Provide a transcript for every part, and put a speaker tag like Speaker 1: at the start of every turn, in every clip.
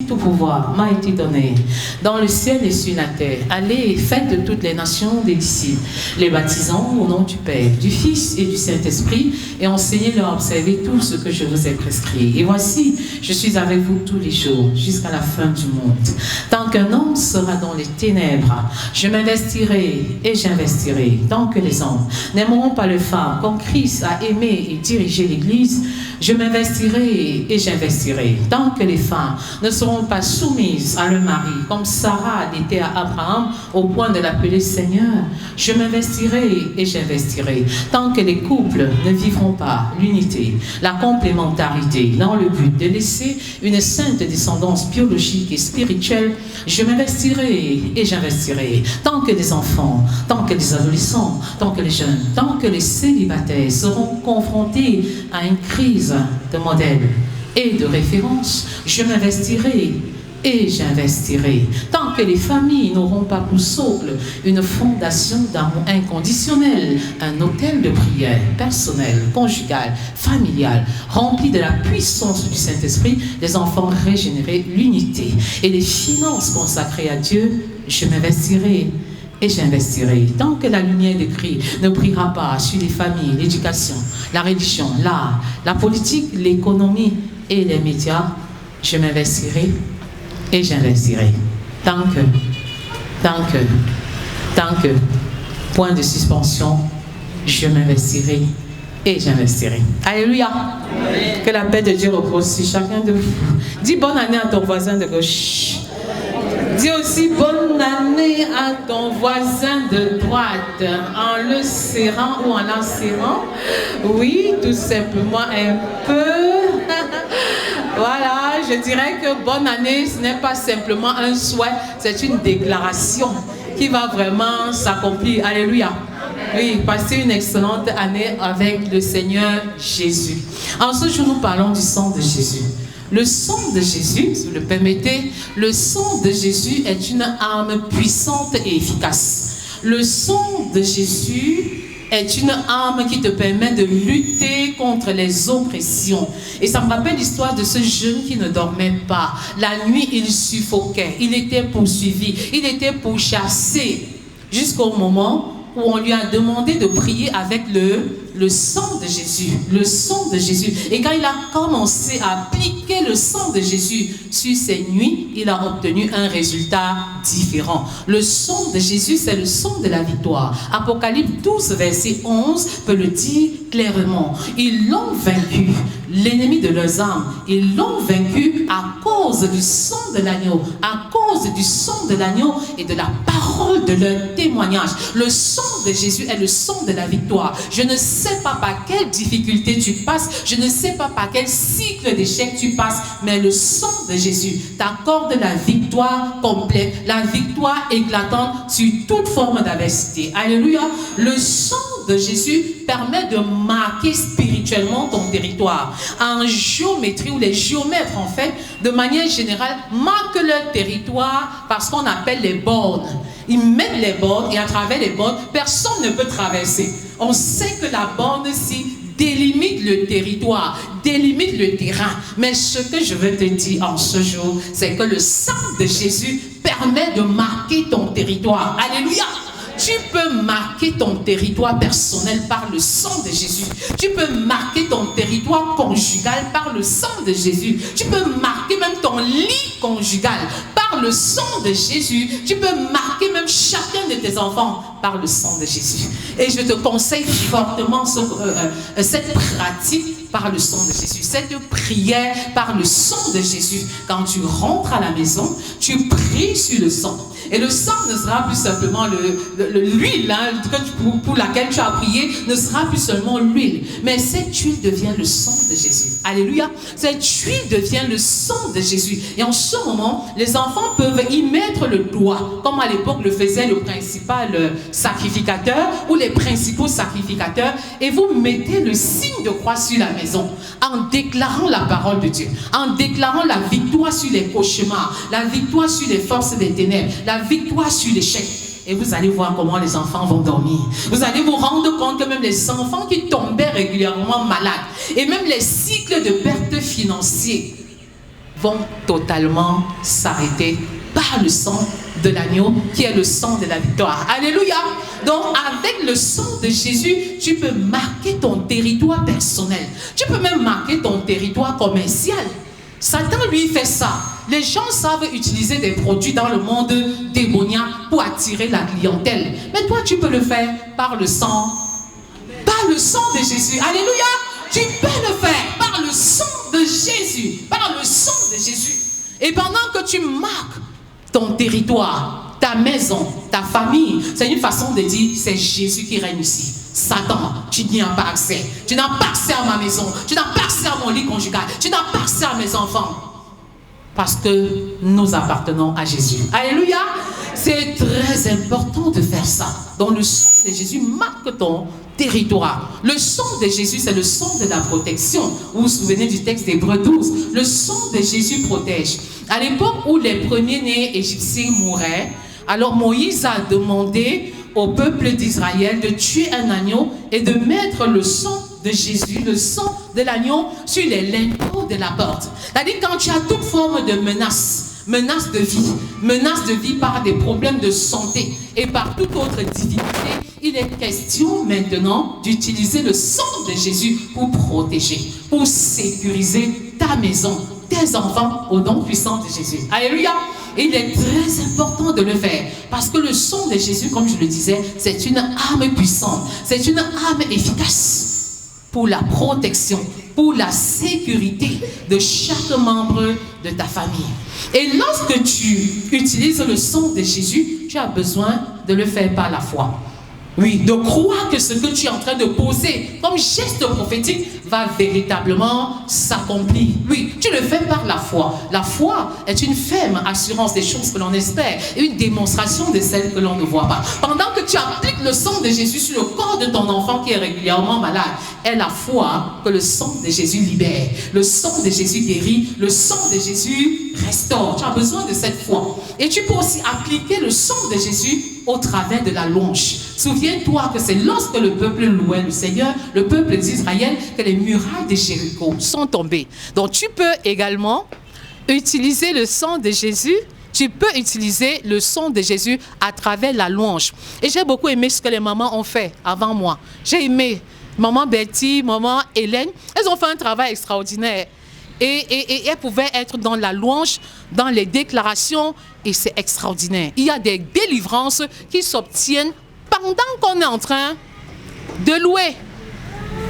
Speaker 1: tout pouvoir m'a été donné dans le ciel et sur la terre. Allez et faites de toutes les nations des disciples, les baptisant au nom du Père, du Fils et du Saint-Esprit, et enseignez-leur à observer tout ce que je vous ai prescrit. Et voici, je suis avec vous tous les jours, jusqu'à la fin du monde. Tant qu'un homme sera dans les ténèbres, je m'investirai et j'investirai. Tant que les hommes n'aimeront pas les femmes, comme Christ a aimé et dirigé l'Église, je m'investirai et j'investirai. Tant que les femmes ne seront pas soumises à leur mari, comme Sarah l'était à Abraham, au point de l'appeler Seigneur, je m'investirai et j'investirai. Tant que les couples ne vivront pas l'unité, la complémentarité, dans le but de laisser une sainte descendance biologique et spirituelle, je m'investirai et j'investirai. Tant que les enfants, tant que les adolescents, tant que les jeunes, tant que les célibataires seront confrontés à une crise de modèle et de référence, je m'investirai et j'investirai. Tant que les familles n'auront pas pour socle une fondation d'amour inconditionnel, un autel de prière personnel, conjugal, familial, rempli de la puissance du Saint-Esprit, les enfants régénérés, l'unité et les finances consacrées à Dieu, je m'investirai et j'investirai. Tant que la lumière de Christ ne brillera pas sur les familles, l'éducation, la religion, l'art, la politique, l'économie et les médias, je m'investirai et j'investirai. Tant que, point de suspension, je m'investirai et j'investirai. Alléluia. Amen. Que la paix de Dieu repose sur chacun de vous. Dis bonne année à ton voisin de gauche. Dis aussi bonne année à ton voisin de droite en le serrant ou en la serrant. Oui, tout simplement un peu. Voilà, je dirais que bonne année, ce n'est pas simplement un souhait, c'est une déclaration qui va vraiment s'accomplir. Alléluia. Oui, passez une excellente année avec le Seigneur Jésus. En ce jour, nous parlons du sang de Jésus. Le sang de Jésus, si vous le permettez, le sang de Jésus est une arme puissante et efficace. Le sang de Jésus est une arme qui te permet de lutter contre les oppressions. Et ça me rappelle l'histoire de ce jeune qui ne dormait pas. La nuit, il suffoquait, il était poursuivi, il était pourchassé, jusqu'au moment où on lui a demandé de prier avec le sang de Jésus, le sang de Jésus. Et quand il a commencé à appliquer le sang de Jésus sur ses nuits, il a obtenu un résultat différent. Le sang de Jésus, c'est le sang de la victoire. Apocalypse 12, verset 11 peut le dire clairement. Ils l'ont vaincu, l'ennemi de leurs âmes. Ils l'ont vaincu à cause du sang de l'agneau, à cause du sang de l'agneau et de la parole de leur témoignage. Le sang de Jésus est le sang de la victoire. Je ne sais pas par quelle difficulté tu passes, je ne sais pas par quel cycle d'échec tu passes, mais le sang de Jésus t'accorde la victoire complète, la victoire éclatante sur toute forme d'adversité. Alléluia. Le sang de Jésus permet de marquer spirituellement ton territoire. En géométrie, ou les géomètres en fait, de manière générale, marquent leur territoire par ce qu'on appelle les bornes. Ils mettent les bornes et à travers les bornes, personne ne peut traverser. On sait que la borne-ci délimite le territoire, délimite le terrain. Mais ce que je veux te dire en ce jour, c'est que le sang de Jésus permet de marquer ton territoire. Alléluia! Tu peux marquer ton territoire personnel par le sang de Jésus. Tu peux marquer ton territoire conjugal par le sang de Jésus. Tu peux marquer même ton lit conjugal par le sang de Jésus. Tu peux marquer même chacun de tes enfants par le sang de Jésus. Et je te conseille fortement cette pratique par le sang de Jésus. Cette prière par le sang de Jésus. Quand tu rentres à la maison, tu pries sur le sang. Et le sang ne sera plus simplement l'huile pour laquelle tu as prié, ne sera plus seulement l'huile. Mais cette huile devient le sang de Jésus. Alléluia. Cette huile devient le sang de Jésus. Et en ce moment, les enfants peuvent y mettre le doigt, comme à l'époque le faisait le principal sacrificateur ou les principaux sacrificateurs. Et vous mettez le signe de croix sur la maison en déclarant la parole de Dieu, en déclarant la victoire sur les cauchemars, la victoire sur les forces des ténèbres, la victoire sur l'échec. Et vous allez voir comment les enfants vont dormir. Vous allez vous rendre compte que même les enfants qui tombaient régulièrement malades, et même les cycles de perte financiers, vont totalement s'arrêter par le sang de l'agneau qui est le sang de la victoire. Alléluia! Donc avec le sang de Jésus, tu peux marquer ton territoire personnel. Tu peux même marquer ton territoire commercial. Satan lui fait ça. Les gens savent utiliser des produits dans le monde démoniaque pour attirer la clientèle. Mais toi, tu peux le faire par le sang. Par le sang de Jésus. Alléluia! Tu peux le faire par le sang de Jésus. Par le sang de Jésus. Et pendant que tu marques ton territoire, ta maison, ta famille, c'est une façon de dire, c'est Jésus qui règne ici. Satan, tu n'y as pas accès. Tu n'as pas accès à ma maison. Tu n'as pas accès à mon lit conjugal. Tu n'as pas accès à mes enfants. Parce que nous appartenons à Jésus. Alléluia! C'est très important de faire ça. Donc le sang de Jésus marque ton territoire. Le sang de Jésus, c'est le sang de la protection. Vous vous souvenez du texte d'Hébreux 12? Le sang de Jésus protège. À l'époque où les premiers-nés égyptiens mouraient, alors Moïse a demandé au peuple d'Israël de tuer un agneau et de mettre le sang de Jésus, le sang de l'agneau, sur les linteaux de la porte. C'est-à-dire quand tu as toute forme de menace de vie par des problèmes de santé et par toute autre difficulté, il est question maintenant d'utiliser le sang de Jésus pour protéger, pour sécuriser ta maison, tes enfants au nom puissant de Jésus. Alléluia! Il est très important de le faire parce que le sang de Jésus, comme je le disais, c'est une arme puissante, c'est une arme efficace pour la protection, pour la sécurité de chaque membre de ta famille. Et lorsque tu utilises le sang de Jésus, tu as besoin de le faire par la foi. Oui, de croire que ce que tu es en train de poser comme geste prophétique va véritablement s'accomplir. Oui, tu le fais par la foi. La foi est une ferme assurance des choses que l'on espère et une démonstration de celles que l'on ne voit pas. Pendant que tu appliques le sang de Jésus sur le corps de ton enfant qui est régulièrement malade, est la foi que le sang de Jésus libère. Le sang de Jésus guérit, le sang de Jésus restaure. Tu as besoin de cette foi. Et tu peux aussi appliquer le sang de Jésus au travers de la louange. Souviens-toi que c'est lorsque le peuple louait le Seigneur, le peuple d'Israël, que les murailles de Jéricho sont tombées. Donc tu peux également utiliser le sang de Jésus. Tu peux utiliser le sang de Jésus à travers la louange. Et j'ai beaucoup aimé ce que les mamans ont fait avant moi. J'ai aimé maman Betty, maman Hélène. Elles ont fait un travail extraordinaire. Et elles pouvaient être dans la louange, dans les déclarations, et c'est extraordinaire. Il y a des délivrances qui s'obtiennent pendant qu'on est en train de louer.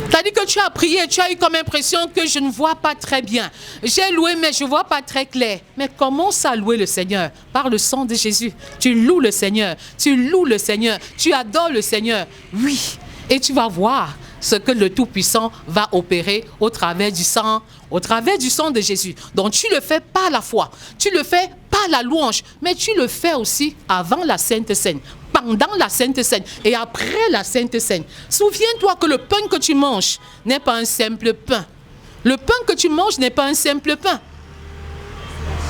Speaker 1: C'est-à-dire que tu as prié, tu as eu comme impression que je ne vois pas très bien. J'ai loué, mais je ne vois pas très clair. Mais commence à louer le Seigneur par le sang de Jésus. Tu loues le Seigneur, tu loues le Seigneur, tu adores le Seigneur. Oui, et tu vas voir ce que le Tout-Puissant va opérer au travers du sang de Jésus. Donc tu le fais par la foi, tu le fais par la louange, mais tu le fais aussi avant la Sainte Seine, pendant la Sainte Seine et après la Sainte Seine. Souviens-toi que le pain que tu manges n'est pas un simple pain. Le pain que tu manges n'est pas un simple pain.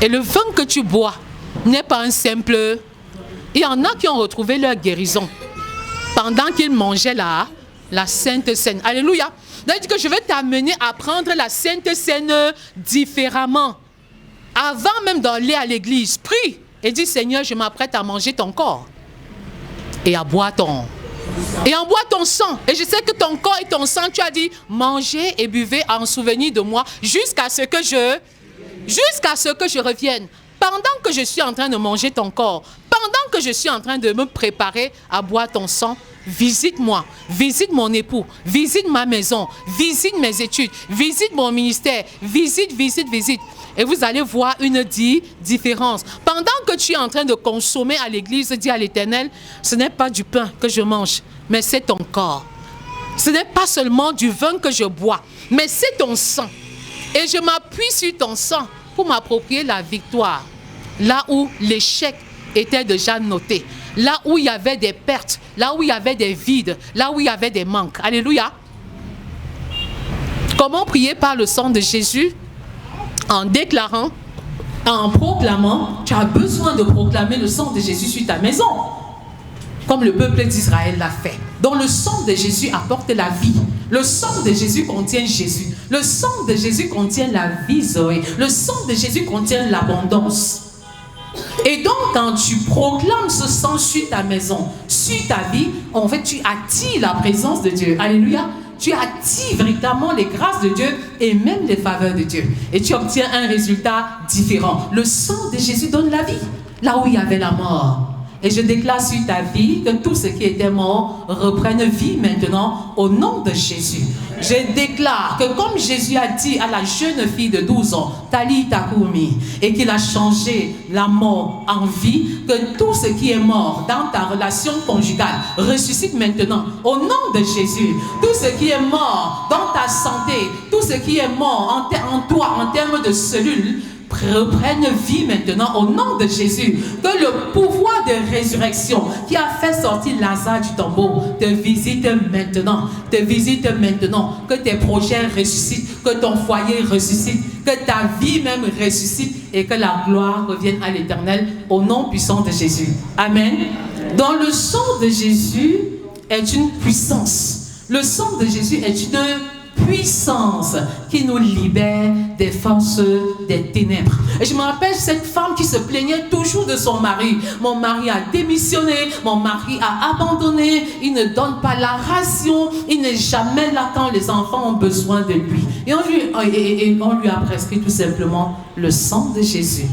Speaker 1: Et le vin que tu bois n'est pas un simple... Il y en a qui ont retrouvé leur guérison pendant qu'ils mangeaient la Sainte Seine. Alléluia. Donc, que je vais t'amener à prendre la Sainte Seine différemment. Avant même d'aller à l'église, prie et dis, Seigneur, je m'apprête à manger ton corps et à boire ton sang. Et je sais que ton corps et ton sang, tu as dit, mangez et buvez en souvenir de moi jusqu'à ce que je revienne. Pendant que je suis en train de manger ton corps, pendant que je suis en train de me préparer à boire ton sang, visite-moi, visite mon époux, visite ma maison, visite mes études, visite mon ministère, visite. Et vous allez voir une différence. Pendant que tu es en train de consommer à l'église, dis à l'Éternel, ce n'est pas du pain que je mange, mais c'est ton corps. Ce n'est pas seulement du vin que je bois, mais c'est ton sang. Et je m'appuie sur ton sang pour m'approprier la victoire. Là où l'échec était déjà noté. Là où il y avait des pertes, là où il y avait des vides, là où il y avait des manques. Alléluia. Comment prier par le sang de Jésus? En déclarant, en proclamant. Tu as besoin de proclamer le sang de Jésus sur ta maison, comme le peuple d'Israël l'a fait. Donc le sang de Jésus apporte la vie. Le sang de Jésus contient Jésus. Le sang de Jésus contient la vie, Zoé. Le sang de Jésus contient l'abondance. Et donc, quand tu proclames ce sang sur ta maison, sur ta vie, en fait, tu attires la présence de Dieu. Alléluia. Tu attires véritablement les grâces de Dieu et même les faveurs de Dieu. Et tu obtiens un résultat différent. Le sang de Jésus donne la vie, là où il y avait la mort. Et je déclare sur ta vie que tout ce qui était mort reprenne vie maintenant au nom de Jésus. Je déclare que comme Jésus a dit à la jeune fille de 12 ans, Talita Kumi, et qu'il a changé la mort en vie, que tout ce qui est mort dans ta relation conjugale ressuscite maintenant au nom de Jésus. Tout ce qui est mort dans ta santé, tout ce qui est mort en toi en termes de cellules, reprenne vie maintenant au nom de Jésus. Que le pouvoir de résurrection qui a fait sortir Lazare du tombeau te visite maintenant. Te visite maintenant. Que tes projets ressuscitent. Que ton foyer ressuscite. Que ta vie même ressuscite. Et que la gloire revienne à l'Éternel au nom puissant de Jésus. Amen. Dans le sang de Jésus est une puissance. Le sang de Jésus est une puissance qui nous libère des forces des ténèbres. Et je me rappelle cette femme qui se plaignait toujours de son mari. Mon mari a démissionné, mon mari a abandonné, il ne donne pas la ration, il n'est jamais là quand les enfants ont besoin de lui. Et on lui a prescrit tout simplement le sang de Jésus.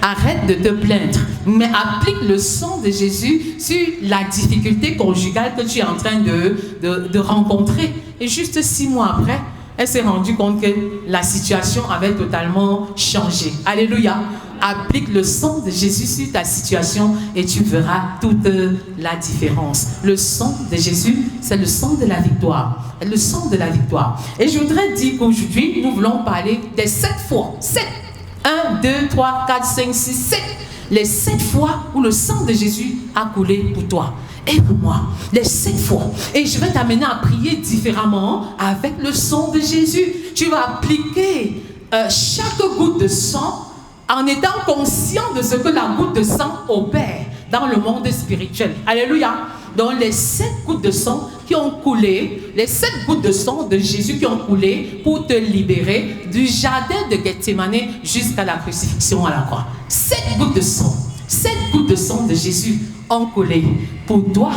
Speaker 1: Arrête de te plaindre, mais applique le sang de Jésus sur la difficulté conjugale que tu es en train de rencontrer. Et juste 6 mois après, elle s'est rendue compte que la situation avait totalement changé. Alléluia. Applique le sang de Jésus sur ta situation et tu verras toute la différence. Le sang de Jésus, c'est le sang de la victoire. Le sang de la victoire. Et je voudrais dire qu'aujourd'hui, nous voulons parler des 7 fois. 7. 1, 2, 3, 4, 5, 6, 7. Les 7 fois où le sang de Jésus a coulé pour toi et pour moi. Les 7 fois. Et je vais t'amener à prier différemment avec le sang de Jésus. Tu vas appliquer chaque goutte de sang en étant conscient de ce que la goutte de sang opère dans le monde spirituel. Alléluia. Donc les 7 gouttes de sang qui ont coulé, les 7 gouttes de sang de Jésus qui ont coulé pour te libérer du jardin de Gethsémane jusqu'à la crucifixion à la croix. 7 gouttes de sang. 7 gouttes de sang de Jésus ont coulé pour toi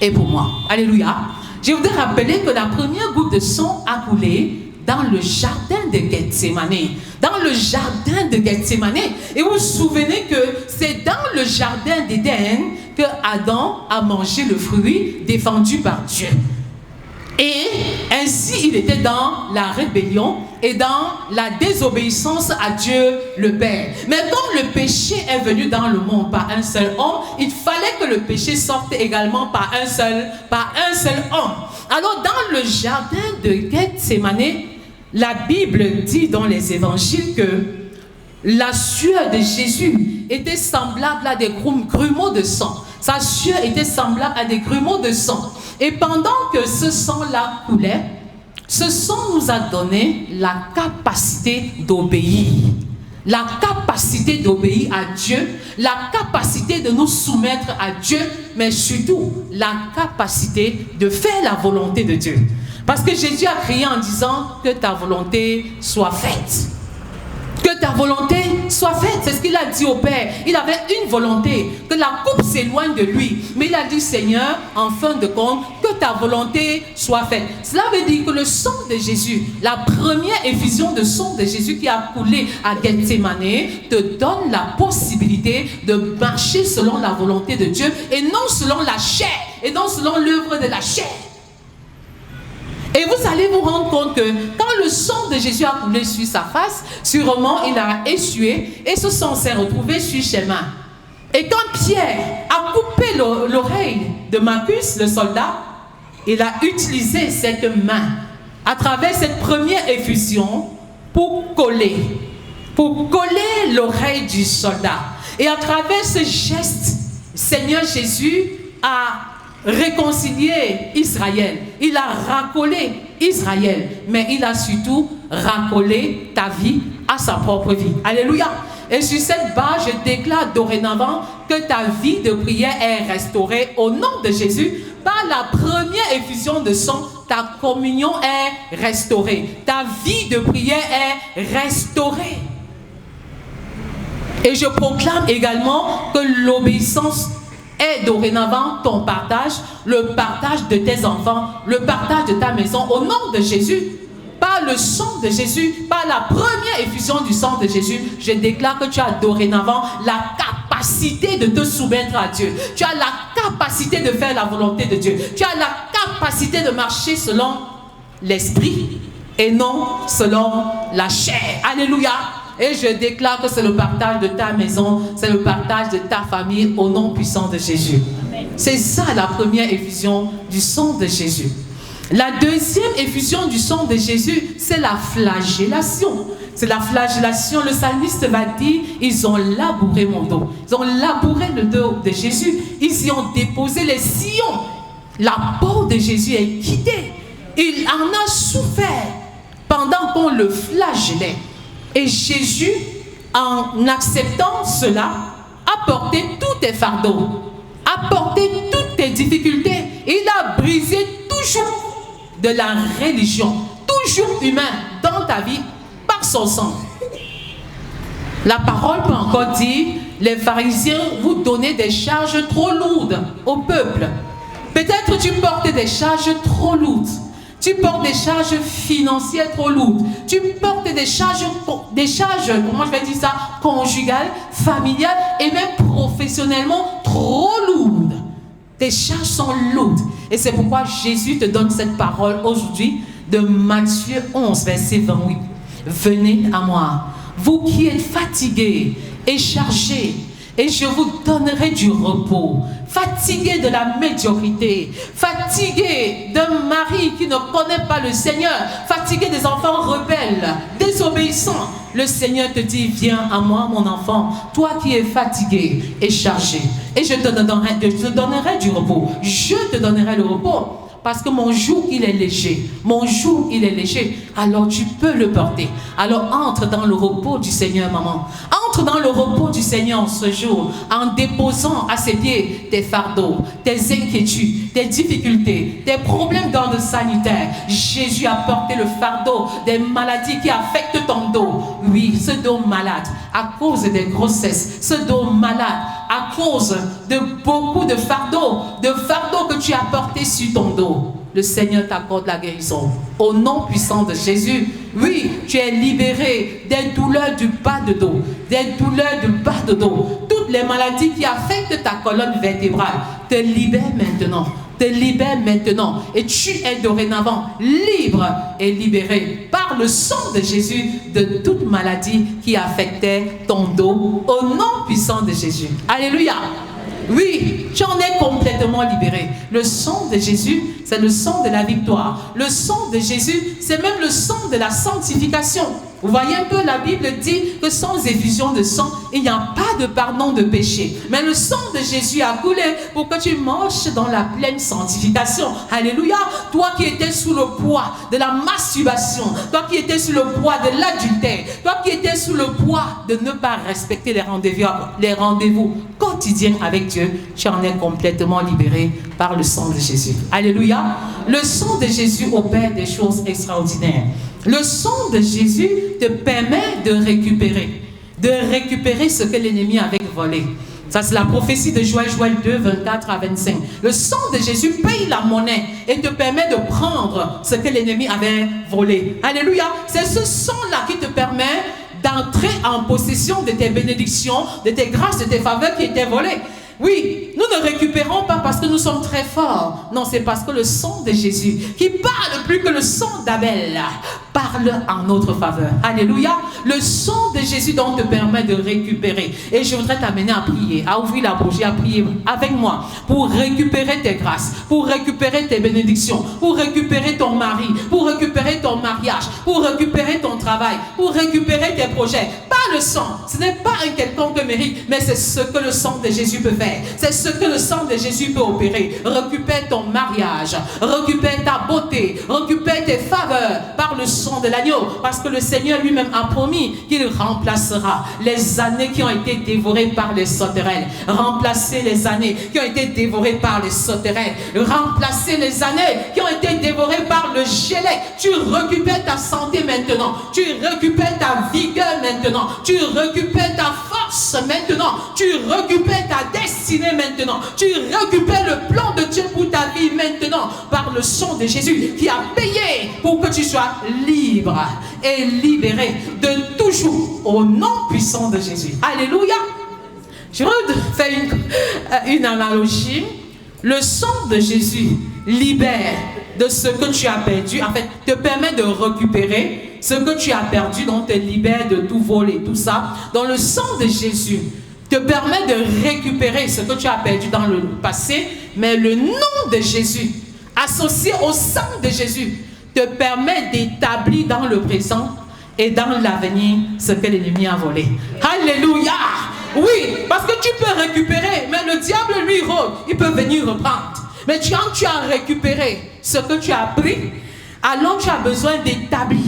Speaker 1: et pour moi. Alléluia. Je voudrais rappeler que la première goutte de sang a coulé dans le jardin de Gethsémane. Dans le jardin de Gethsémane. Et vous vous souvenez que c'est dans le jardin d'Éden que Adam a mangé le fruit défendu par Dieu. Et ainsi, il était dans la rébellion et dans la désobéissance à Dieu le Père. Mais comme le péché est venu dans le monde par un seul homme, il fallait que le péché sorte également par un seul homme. Alors, dans le jardin de Gethsémane, la Bible dit dans les évangiles que la sueur de Jésus était semblable à des grumeaux de sang. Sa sueur était semblable à des grumeaux de sang. Et pendant que ce sang-là coulait, ce sang nous a donné la capacité d'obéir. La capacité d'obéir à Dieu, la capacité de nous soumettre à Dieu, mais surtout la capacité de faire la volonté de Dieu. Parce que Jésus a crié en disant que ta volonté soit faite. Que ta volonté soit faite. C'est ce qu'il a dit au Père. Il avait une volonté, que la coupe s'éloigne de lui. Mais il a dit, Seigneur, en fin de compte, que ta volonté soit faite. Cela veut dire que le sang de Jésus, la première effusion de sang de Jésus qui a coulé à Gethsémane, te donne la possibilité de marcher selon la volonté de Dieu et non selon la chair, et non selon l'œuvre de la chair. Et vous allez vous rendre compte que quand le sang de Jésus a coulé sur sa face, sûrement il a essuyé et ce sang s'est retrouvé sur ses mains. Et quand Pierre a coupé l'oreille de Malchus, le soldat, il a utilisé cette main à travers cette première effusion pour coller l'oreille du soldat. Et à travers ce geste, Seigneur Jésus a réconcilier Israël. Il a racolé Israël, mais il a surtout racolé ta vie à sa propre vie. Alléluia. Et sur cette base, je déclare dorénavant que ta vie de prière est restaurée au nom de Jésus. Par la première effusion de sang, ta communion est restaurée. Ta vie de prière est restaurée. Et je proclame également que l'obéissance est dorénavant ton partage, le partage de tes enfants, le partage de ta maison au nom de Jésus. Par le sang de Jésus, par la première effusion du sang de Jésus, je déclare que tu as dorénavant la capacité de te soumettre à Dieu. Tu as la capacité de faire la volonté de Dieu. Tu as la capacité de marcher selon l'esprit et non selon la chair. Alléluia. Et je déclare que c'est le partage de ta maison, c'est le partage de ta famille au nom puissant de Jésus. C'est ça la première effusion du sang de Jésus. La deuxième effusion du sang de Jésus, c'est la flagellation. C'est la flagellation. Le psalmiste va dire, ils ont labouré mon dos. Ils ont labouré le dos de Jésus. Ils y ont déposé les sillons. La peau de Jésus est quittée. Il en a souffert pendant qu'on le flagellait. Et Jésus, en acceptant cela, a porté tous tes fardeaux, a porté toutes tes difficultés. Il a brisé toujours de la religion, toujours humain dans ta vie, par son sang. La parole peut encore dire, les pharisiens vous donnez des charges trop lourdes au peuple. Peut-être tu portes des charges trop lourdes. Tu portes des charges financières trop lourdes. Tu portes des charges, comment je vais dire ça, conjugales, familiales et même professionnellement trop lourdes. Tes charges sont lourdes. Et c'est pourquoi Jésus te donne cette parole aujourd'hui de Matthieu 11, verset 28. Venez à moi, vous qui êtes fatigués et chargés, et je vous donnerai du repos. Fatigué de la médiocrité, fatigué d'un mari qui ne connaît pas le Seigneur, fatigué des enfants rebelles, désobéissants. Le Seigneur te dit, viens à moi mon enfant, toi qui es fatigué et chargé, et je te donnerai du repos. Je te donnerai le repos. Parce que mon joug, il est léger. Mon joug, il est léger. Alors tu peux le porter. Alors entre dans le repos du Seigneur, maman. Entre dans le repos du Seigneur ce jour, en déposant à ses pieds tes fardeaux, tes inquiétudes, tes difficultés, tes problèmes d'ordre sanitaire. Jésus a porté le fardeau des maladies qui affectent ton dos. Oui, ce dos malade, à cause des grossesses, ce dos malade, à cause de beaucoup de fardeaux que tu as portés sur ton dos. Le Seigneur t'accorde la guérison. Au nom puissant de Jésus, oui, tu es libéré des douleurs du bas de dos, des douleurs du bas de dos. Toutes les maladies qui affectent ta colonne vertébrale te libèrent maintenant. Te libère maintenant et tu es dorénavant libre et libéré par le sang de Jésus de toute maladie qui affectait ton dos au nom puissant de Jésus. Alléluia. Oui, tu en es complètement libéré. Le sang de Jésus, c'est le sang de la victoire. Le sang de Jésus, c'est même le sang de la sanctification. Vous voyez un peu, la Bible dit que sans effusion de sang, il n'y a pas de pardon de péché. Mais le sang de Jésus a coulé pour que tu marches dans la pleine sanctification. Alléluia. Toi qui étais sous le poids de la masturbation, toi qui étais sous le poids de l'adultère, toi qui étais sous le poids de ne pas respecter les rendez-vous quotidiens avec Dieu, tu en es complètement libéré par le sang de Jésus. Alléluia. Le sang de Jésus opère des choses extraordinaires. Le sang de Jésus te permet de récupérer ce que l'ennemi avait volé. Ça, c'est la prophétie de Joël 2, 24 à 25. Le sang de Jésus paye la monnaie et te permet de prendre ce que l'ennemi avait volé. Alléluia. C'est ce sang-là qui te permet d'entrer en possession de tes bénédictions, de tes grâces, de tes faveurs qui étaient volées. Oui, nous ne récupérons pas parce que nous sommes très forts. Non, c'est parce que le sang de Jésus, qui parle plus que le sang d'Abel, parle en notre faveur. Alléluia. Le sang de Jésus donc te permet de récupérer. Et je voudrais t'amener à prier, à ouvrir la bougie, à prier avec moi pour récupérer tes grâces, pour récupérer tes bénédictions, pour récupérer ton mari, pour récupérer ton mariage, pour récupérer ton travail, pour récupérer tes projets. Pas le sang. Ce n'est pas un quelconque mérite, mais c'est ce que le sang de Jésus peut faire. faire. C'est ce que le sang de Jésus peut opérer. Récupère ton mariage, récupère ta beauté, récupère tes faveurs par le sang de l'agneau. Parce que le Seigneur lui-même a promis qu'il remplacera les années qui ont été dévorées par les sauterelles. Remplacer les années qui ont été dévorées par les sauterelles. Remplacer les années qui ont été dévorées par le gélec. Tu récupères ta santé maintenant. Tu récupères ta vigueur maintenant. Tu récupères ta force maintenant. Tu récupères ta destinée maintenant. Tu récupères le plan de Dieu pour ta vie maintenant par le sang de Jésus qui a payé pour que tu sois libre et libéré de toujours au nom puissant de Jésus. Alléluia. Je vais faire une analogie. Le sang de Jésus libère de ce que tu as perdu, en fait, te permet de récupérer ce que tu as perdu, donc te libère de tout vol et tout ça. Dans le sang de Jésus, te permet de récupérer ce que tu as perdu dans le passé, mais le nom de Jésus, associé au sang de Jésus, te permet d'établir dans le présent et dans l'avenir ce que l'ennemi a volé. Alléluia! Oui, parce que tu peux récupérer, mais le diable lui rôde, il peut venir reprendre. Mais quand tu as récupéré ce que tu as pris, alors tu as besoin d'établir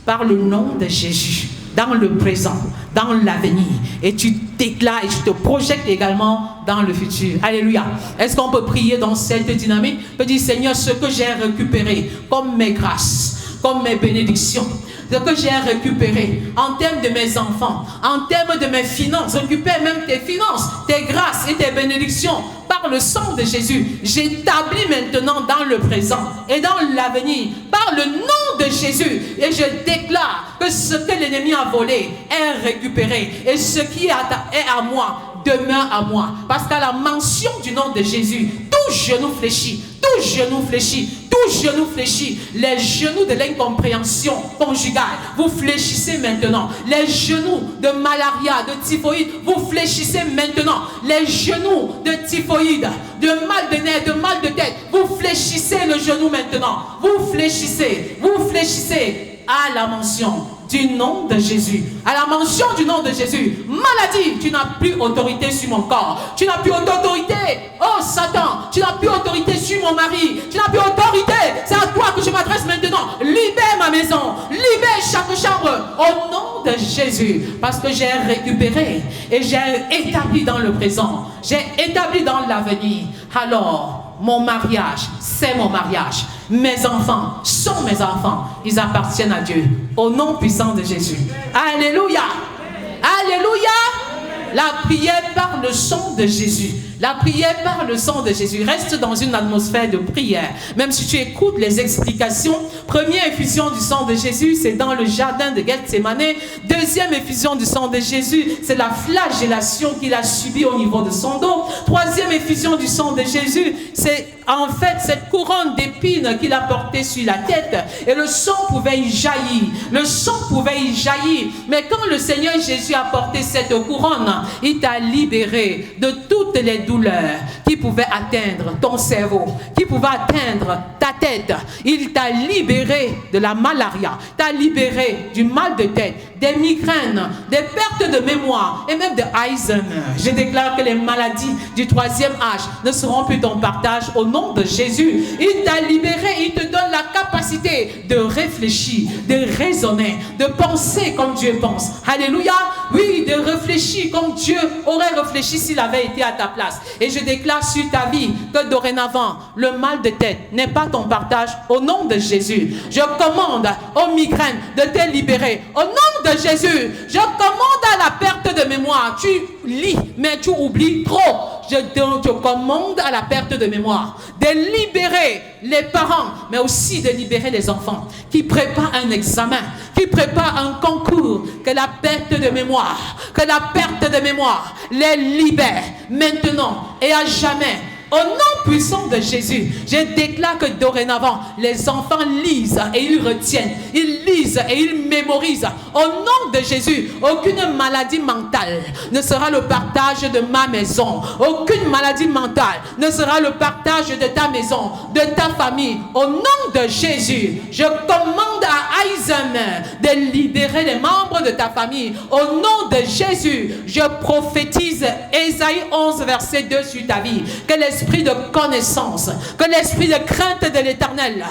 Speaker 1: par le nom de Jésus, dans le présent, dans l'avenir. Et tu déclares et tu te projettes également dans le futur. Alléluia. Est-ce qu'on peut prier dans cette dynamique? On peut dire, Seigneur, ce que j'ai récupéré comme mes grâces, comme mes bénédictions, ce que j'ai récupéré en termes de mes enfants, en termes de mes finances, récupère même tes finances, tes grâces et tes bénédictions par le sang de Jésus. J'établis maintenant dans le présent et dans l'avenir par le nom de Jésus et je déclare que ce que l'ennemi a volé est récupéré et ce qui est à moi demeure à moi. Parce qu'à la mention du nom de Jésus, tout genou fléchit, tout genou fléchit, tout genou fléchit. Les genoux de l'incompréhension conjugale, vous fléchissez maintenant. Les genoux de malaria, de typhoïde, vous fléchissez maintenant. Les genoux de typhoïde, de mal de nerfs, de mal de tête, vous fléchissez le genou maintenant. Vous fléchissez à la mention du nom de Jésus. À la mention du nom de Jésus. Maladie, tu n'as plus autorité sur mon corps. Tu n'as plus autorité. Oh Satan, tu n'as plus autorité sur mon mari. Tu n'as plus autorité. C'est à toi que je m'adresse maintenant. Libère ma maison. Libère chaque chambre. Au nom de Jésus. Parce que j'ai récupéré et j'ai établi dans le présent. J'ai établi dans l'avenir. Alors, mon mariage, c'est mon mariage. Mes enfants sont mes enfants. Ils appartiennent à Dieu. Au nom puissant de Jésus. Alléluia. Alléluia. La prière par le sang de Jésus. La prière par le sang de Jésus. Reste dans une atmosphère de prière. Même si tu écoutes les explications. Première effusion du sang de Jésus, c'est dans le jardin de Gethsémane. Deuxième effusion du sang de Jésus, c'est la flagellation qu'il a subie au niveau de son dos. Troisième effusion du sang de Jésus, c'est en fait cette couronne d'épines qu'il a portée sur la tête. Et le sang pouvait y jaillir. Le sang pouvait y jaillir. Mais quand le Seigneur Jésus a porté cette couronne, il t'a libéré de toutes les douleurs qui pouvaient atteindre ton cerveau, qui pouvaient atteindre ta tête. Il t'a libéré de la malaria, t'a libéré du mal de tête, des migraines, des pertes de mémoire et même de Alzheimer. Je déclare que les maladies du troisième âge ne seront plus ton partage au nom de Jésus. Il t'a libéré, il te donne la capacité de réfléchir, de raisonner, de penser comme Dieu pense. Alléluia. Oui, de réfléchir comme Dieu aurait réfléchi s'il avait été à ta place. Et je déclare sur ta vie que dorénavant, le mal de tête n'est pas ton partage au nom de Jésus. Je commande aux migraines de te libérer au nom de Jésus. Je commande à la perte de mémoire. Tu lis, mais tu oublies trop. Je te commande à la perte de mémoire de libérer les parents, mais aussi de libérer les enfants qui préparent un examen, qui préparent un concours. Que la perte de mémoire les libère maintenant et à jamais. Au nom puissant de Jésus, je déclare que dorénavant, les enfants lisent et ils retiennent. Ils lisent et ils mémorisent. Au nom de Jésus, aucune maladie mentale ne sera le partage de ma maison. Aucune maladie mentale ne sera le partage de ta maison, de ta famille. Au nom de Jésus, je commande à Alzheimer de libérer les membres de ta famille. Au nom de Jésus, je prophétise Ésaïe 11, verset 2 sur ta vie. Que l'esprit de connaissance, que l'esprit de crainte de l'Éternel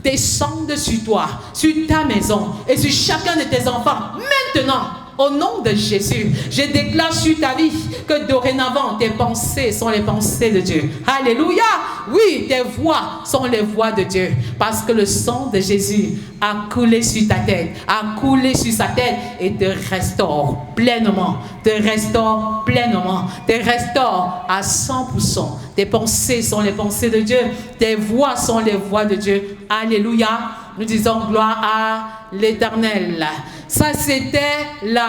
Speaker 1: descende sur toi, sur ta maison et sur chacun de tes enfants. Maintenant, au nom de Jésus, je déclare sur ta vie que dorénavant, tes pensées sont les pensées de Dieu. Alléluia! Oui, tes voix sont les voix de Dieu. Parce que le sang de Jésus a coulé sur ta tête, a coulé sur sa tête et te restaure pleinement. Te restaure pleinement. Te restaure à 100%. Tes pensées sont les pensées de Dieu. Tes voix sont les voix de Dieu. Alléluia! Nous disons gloire à l'Éternel. Ça, c'était la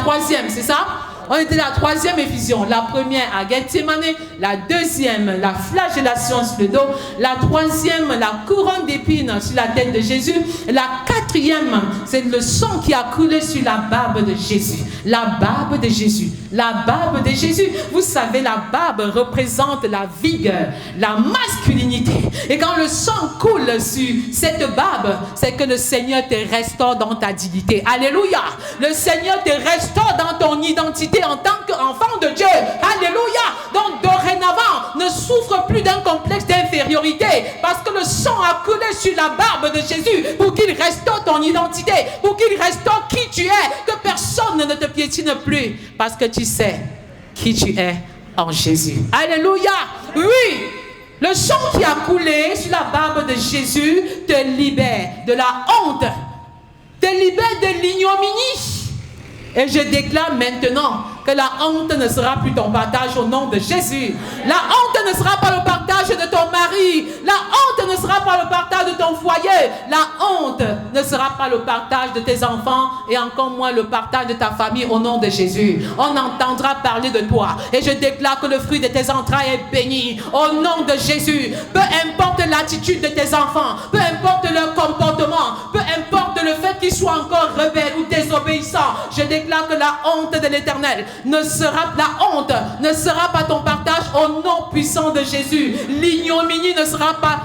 Speaker 1: troisième, c'est ça? On était la troisième effusion. La première à Gethsemane, la deuxième, la flagellation sur le dos, la troisième, la couronne d'épines sur la tête de Jésus, la quatrième, c'est le sang qui a coulé sur la barbe de Jésus. La barbe de Jésus. La barbe de Jésus. Vous savez, la barbe représente la vigueur, la masculinité. Et quand le sang coule sur cette barbe, c'est que le Seigneur te restaure dans ta dignité. Alléluia. Le Seigneur te restaure dans ton identité en tant qu'enfant de Dieu. Alléluia. Donc dorénavant, ne souffre plus d'un complexe d'infériorité parce que le sang a coulé sur la barbe de Jésus pour qu'il restaure ton identité, pour qu'il restaure qui tu es, que personne ne te piétine plus parce que tu sais qui tu es en Jésus. Alléluia. Oui. Le sang qui a coulé sur la barbe de Jésus te libère de la honte, te libère de l'ignominie. Et je déclare maintenant que la honte ne sera plus ton partage au nom de Jésus. La honte ne sera pas le partage de ton mari. La honte ne sera pas le partage de ton foyer. La honte ne sera pas le partage de tes enfants et encore moins le partage de ta famille au nom de Jésus. On entendra parler de toi. Et je déclare que le fruit de tes entrailles est béni au nom de Jésus. Peu importe l'attitude de tes enfants, peu importe leur comportement, peu importe le fait qu'ils soient encore rebelles ou désobéissants, je déclare que la honte de l'Éternel ne sera pas ton partage au nom puissant de Jésus. L'ignominie ne sera pas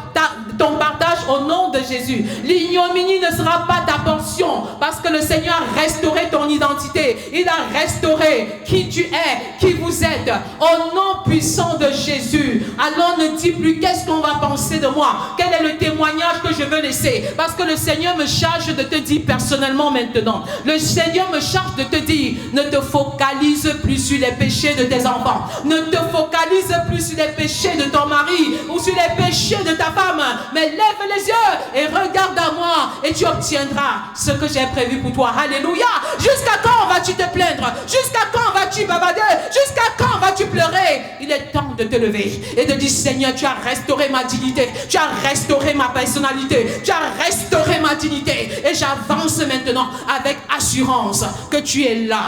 Speaker 1: ton partage au nom de Jésus. L'ignominie ne sera pas ta portion parce que le Seigneur a restauré ton identité. Il a restauré qui tu es, qui vous êtes au nom puissant de Jésus. Alors ne dis plus qu'est-ce qu'on va penser de moi, quel est le témoignage que je veux laisser, parce que le Seigneur me charge de te dire personnellement maintenant. Le Seigneur me charge de te dire, ne te focalise plus sur les péchés de tes enfants, ne te focalise plus sur les péchés de ton mari ou sur les péchés de ta femme, mais lève les yeux et regarde à moi et tu obtiendras ce que j'ai prévu pour toi. Alléluia. Jusqu'à quand vas-tu te plaindre? Jusqu'à quand vas-tu bavarder? Jusqu'à quand vas-tu pleurer? Il est temps de te lever et de dire, Seigneur, tu as restauré ma dignité, tu as restauré ma personnalité, tu as restauré ma dignité et j'avance maintenant avec assurance que tu es là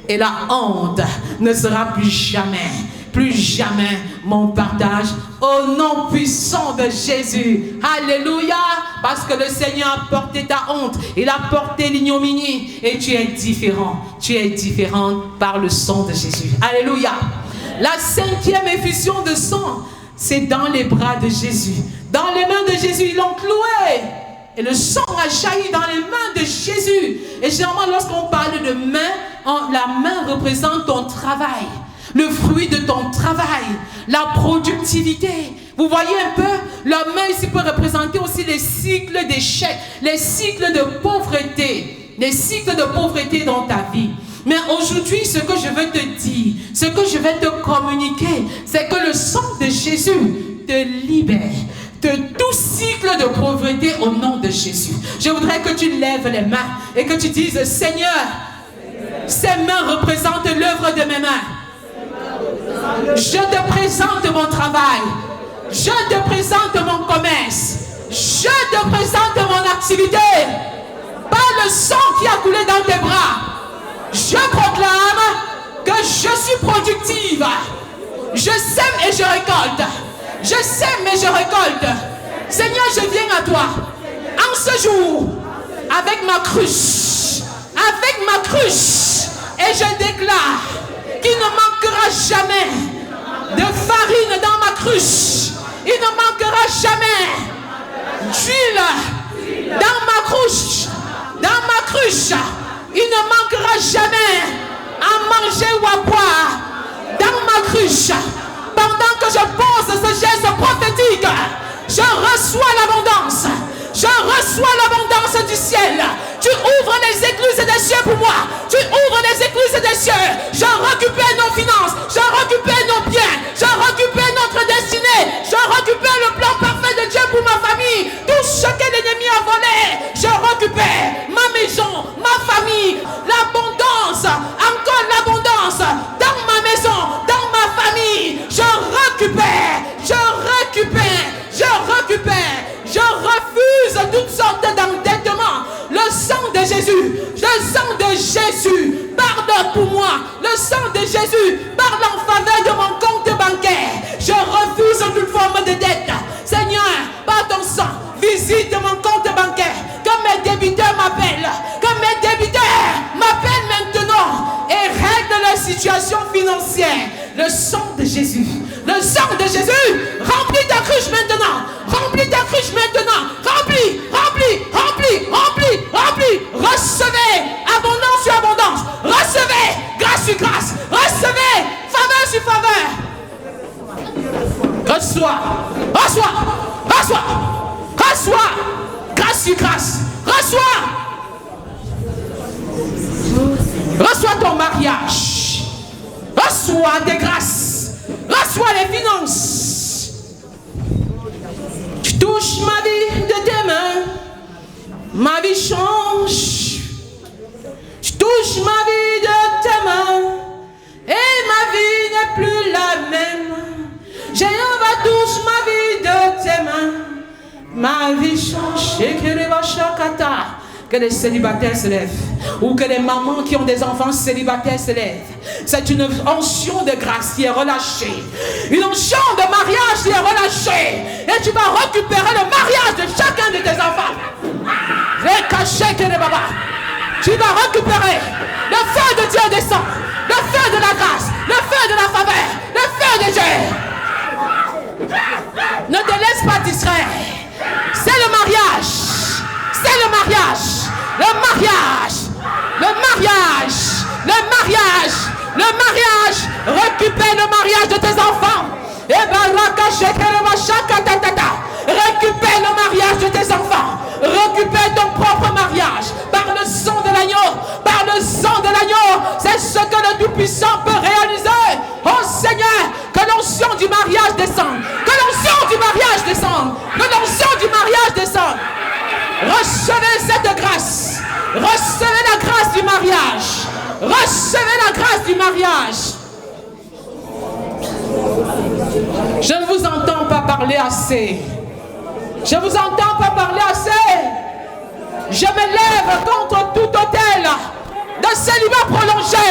Speaker 1: et la honte ne sera plus jamais mon partage au nom puissant de Jésus. Alléluia. Parce que le Seigneur a porté ta honte, il a porté l'ignominie et tu es différent. Tu es différente par le sang de Jésus. Alléluia. La cinquième effusion de sang, c'est dans les bras de Jésus. Dans les mains de Jésus, ils l'ont cloué. Et le sang a jailli dans les mains de Jésus. Et généralement, lorsqu'on parle de main, la main représente ton travail, le fruit de ton travail, la productivité. Vous voyez un peu, la main ici peut représenter aussi les cycles d'échec, les cycles de pauvreté, les cycles de pauvreté dans ta vie. Mais aujourd'hui, ce que je veux te dire, ce que je vais te communiquer, c'est que le sang de Jésus te libère de tout cycle de pauvreté au nom de Jésus. Je voudrais que tu lèves les mains et que tu dises, Seigneur, ces mains représentent l'œuvre de mes mains. Je te présente mon travail. Je te présente mon commerce. Je te présente mon activité. Par le sang qui a coulé dans tes bras, je proclame que je suis productive. Je sème et je récolte. Je sème et je récolte. Seigneur, je viens à toi. En ce jour, avec ma cruche. Avec ma cruche. Et je déclare qu'il ne manquera jamais de farine dans ma cruche. Il ne manquera jamais d'huile dans ma cruche. Dans ma cruche. Il ne manquera jamais à manger ou à boire dans ma cruche. Pendant que je pose ce geste prophétique, je reçois l'abondance. Je reçois l'abondance du ciel. Tu ouvres les écluses des cieux pour moi. Tu ouvres les écluses des cieux. Je récupère nos finances. Je récupère nos biens. Je récupère notre destinée. Je récupère le plan parfait de Dieu pour ma famille. Tout ce que l'ennemi a volé, je récupère ma maison, ma famille, l'abondance, encore l'abondance dans ma maison, dans ma famille. Je récupère, je récupère, je récupère. Je refuse toutes sortes d'endettements. Le sang de Jésus, le sang de Jésus, pardonne pour moi. Le sang de Jésus parle en faveur de mon compte bancaire. Je refuse toute forme de dette. Seigneur, par ton sang, visite mon compte bancaire. Que mes débiteurs m'appellent. Que mes débiteurs m'appellent maintenant et règlent leur situation financière. Le sang de Jésus. Le sang de Jésus, remplis ta cruche maintenant. Remplis ta cruche maintenant. Remplis, remplis, remplis, remplis, remplis. Recevez abondance sur abondance. Recevez grâce sur grâce. Recevez faveur sur faveur. Reçois, reçois, reçois, reçois. Grâce sur grâce. Reçois. Reçois ton mariage. Reçois des grâces. Reçois les finances. Tu touches ma vie de tes mains. Ma vie change. Tu touches ma vie de tes mains. Et ma vie n'est plus la même. Jéhovah touche ma vie de tes mains. Ma vie change. Que les célibataires se lèvent. Ou que les mamans qui ont des enfants célibataires se lèvent. C'est une onction de grâce qui est relâchée. Une onction de mariage qui est relâchée. Et tu vas récupérer le mariage de chacun de tes enfants. Tu vas récupérer. Le feu de Dieu descend. Le feu de la grâce. Le feu de la faveur. Le feu de Dieu. Ne te laisse pas distraire. C'est le mariage. C'est le mariage. Le mariage. Le mariage. Le mariage. Le mariage. Récupère le mariage de tes enfants. Récupère le mariage de tes enfants. Récupère ton propre mariage. Par le sang de l'agneau. Par le sang de l'agneau. C'est ce que le Tout-Puissant peut réaliser. Oh Seigneur, que l'onction du mariage descende. Que l'onction du mariage descende. Que l'onction du mariage descende. Recevez cette grâce. Recevez la grâce du mariage. Recevez la grâce du mariage. Je ne vous entends pas parler assez. Je ne vous entends pas parler assez. Je me lève contre tout hôtel de célibat prolongé.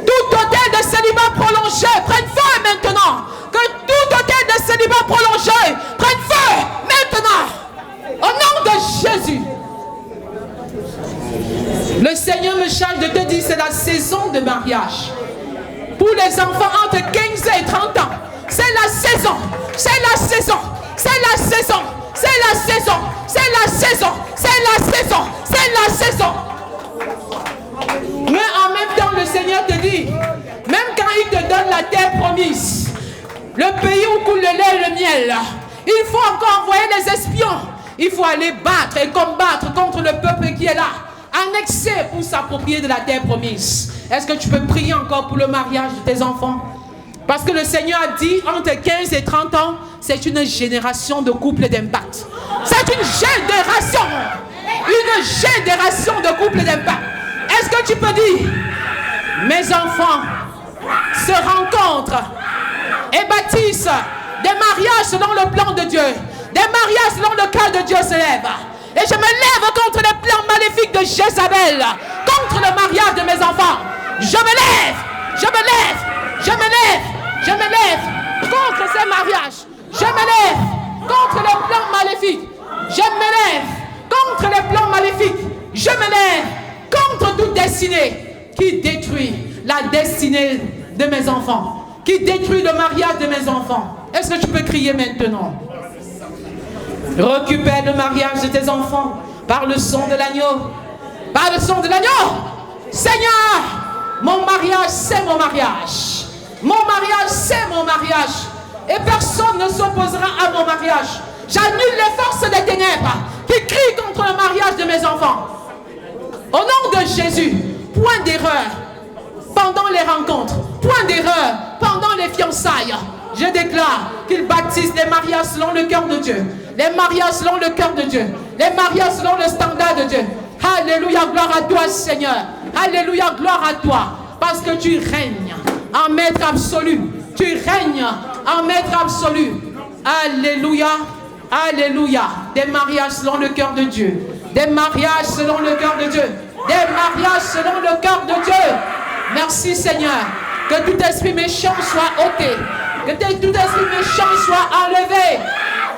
Speaker 1: Tout hôtel de célibat prolongé prenne feu maintenant. Que tout hôtel de célibat prolongé prenne feu maintenant. Au nom de Jésus. Le Seigneur me charge de te dire, c'est la saison de mariage. Pour les enfants entre 15 et 30 ans. C'est la saison. C'est la saison. C'est la saison. C'est la saison. C'est la saison. C'est la saison. C'est la saison. Mais en même temps, le Seigneur te dit, même quand il te donne la terre promise, le pays où coule le lait et le miel, il faut encore envoyer les espions. Il faut aller battre et combattre contre le peuple qui est là, annexé pour s'approprier de la terre promise. Est-ce que tu peux prier encore pour le mariage de tes enfants? Parce que le Seigneur a dit, entre 15 et 30 ans, c'est une génération de couples d'impact. C'est une génération de couples d'impact. Est-ce que tu peux dire, mes enfants se rencontrent et bâtissent des mariages selon le plan de Dieu, des mariages selon le cœur de Dieu se lève. Et je me lève contre les plans maléfiques de Jézabel, contre le mariage de mes enfants. Je me lève, je me lève, je me lève, Je m'élève contre ces mariages. Je m'élève contre les plans maléfiques. Je m'élève contre les plans maléfiques. Je m'élève contre toute destinée qui détruit la destinée de mes enfants, qui détruit le mariage de mes enfants. Est-ce que tu peux crier maintenant? Récupère le mariage de tes enfants par le sang de l'agneau. Par le sang de l'agneau. Seigneur, mon mariage, c'est mon mariage. Mon mariage, c'est mon mariage. Et personne ne s'opposera à mon mariage. J'annule les forces des ténèbres qui crient contre le mariage de mes enfants. Au nom de Jésus, point d'erreur pendant les rencontres, point d'erreur pendant les fiançailles. Je déclare qu'ils baptisent les mariages selon le cœur de Dieu. Les mariages selon le cœur de Dieu. Les mariages selon le standard de Dieu. Alléluia, gloire à toi, Seigneur. Alléluia, gloire à toi. Parce que tu règnes en maître absolu. Tu règnes en maître absolu. Alléluia, alléluia. Des mariages selon le cœur de Dieu. Des mariages selon le cœur de Dieu. Des mariages selon le cœur de Dieu. Merci, Seigneur. Que tout esprit méchant soit ôté. Que tout esprit méchant soit enlevé.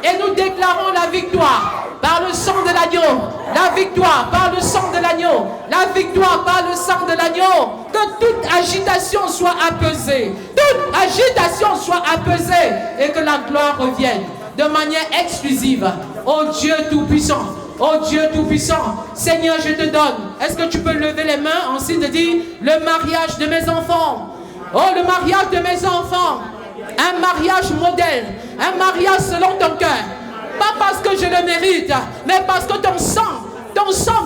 Speaker 1: Et nous déclarons la victoire par le sang de l'agneau. La victoire par le sang de l'agneau. La victoire par le sang de l'agneau. Que toute agitation soit apaisée. Toute agitation soit apaisée. Et que la gloire revienne de manière exclusive au Dieu Tout-Puissant. Oh Dieu Tout-Puissant, Seigneur, je te donne. Est-ce que tu peux lever les mains en signe de dire le mariage de mes enfants? Oh, le mariage de mes enfants. Un mariage modèle. Un mariage selon ton cœur. Pas parce que je le mérite, mais parce que ton sang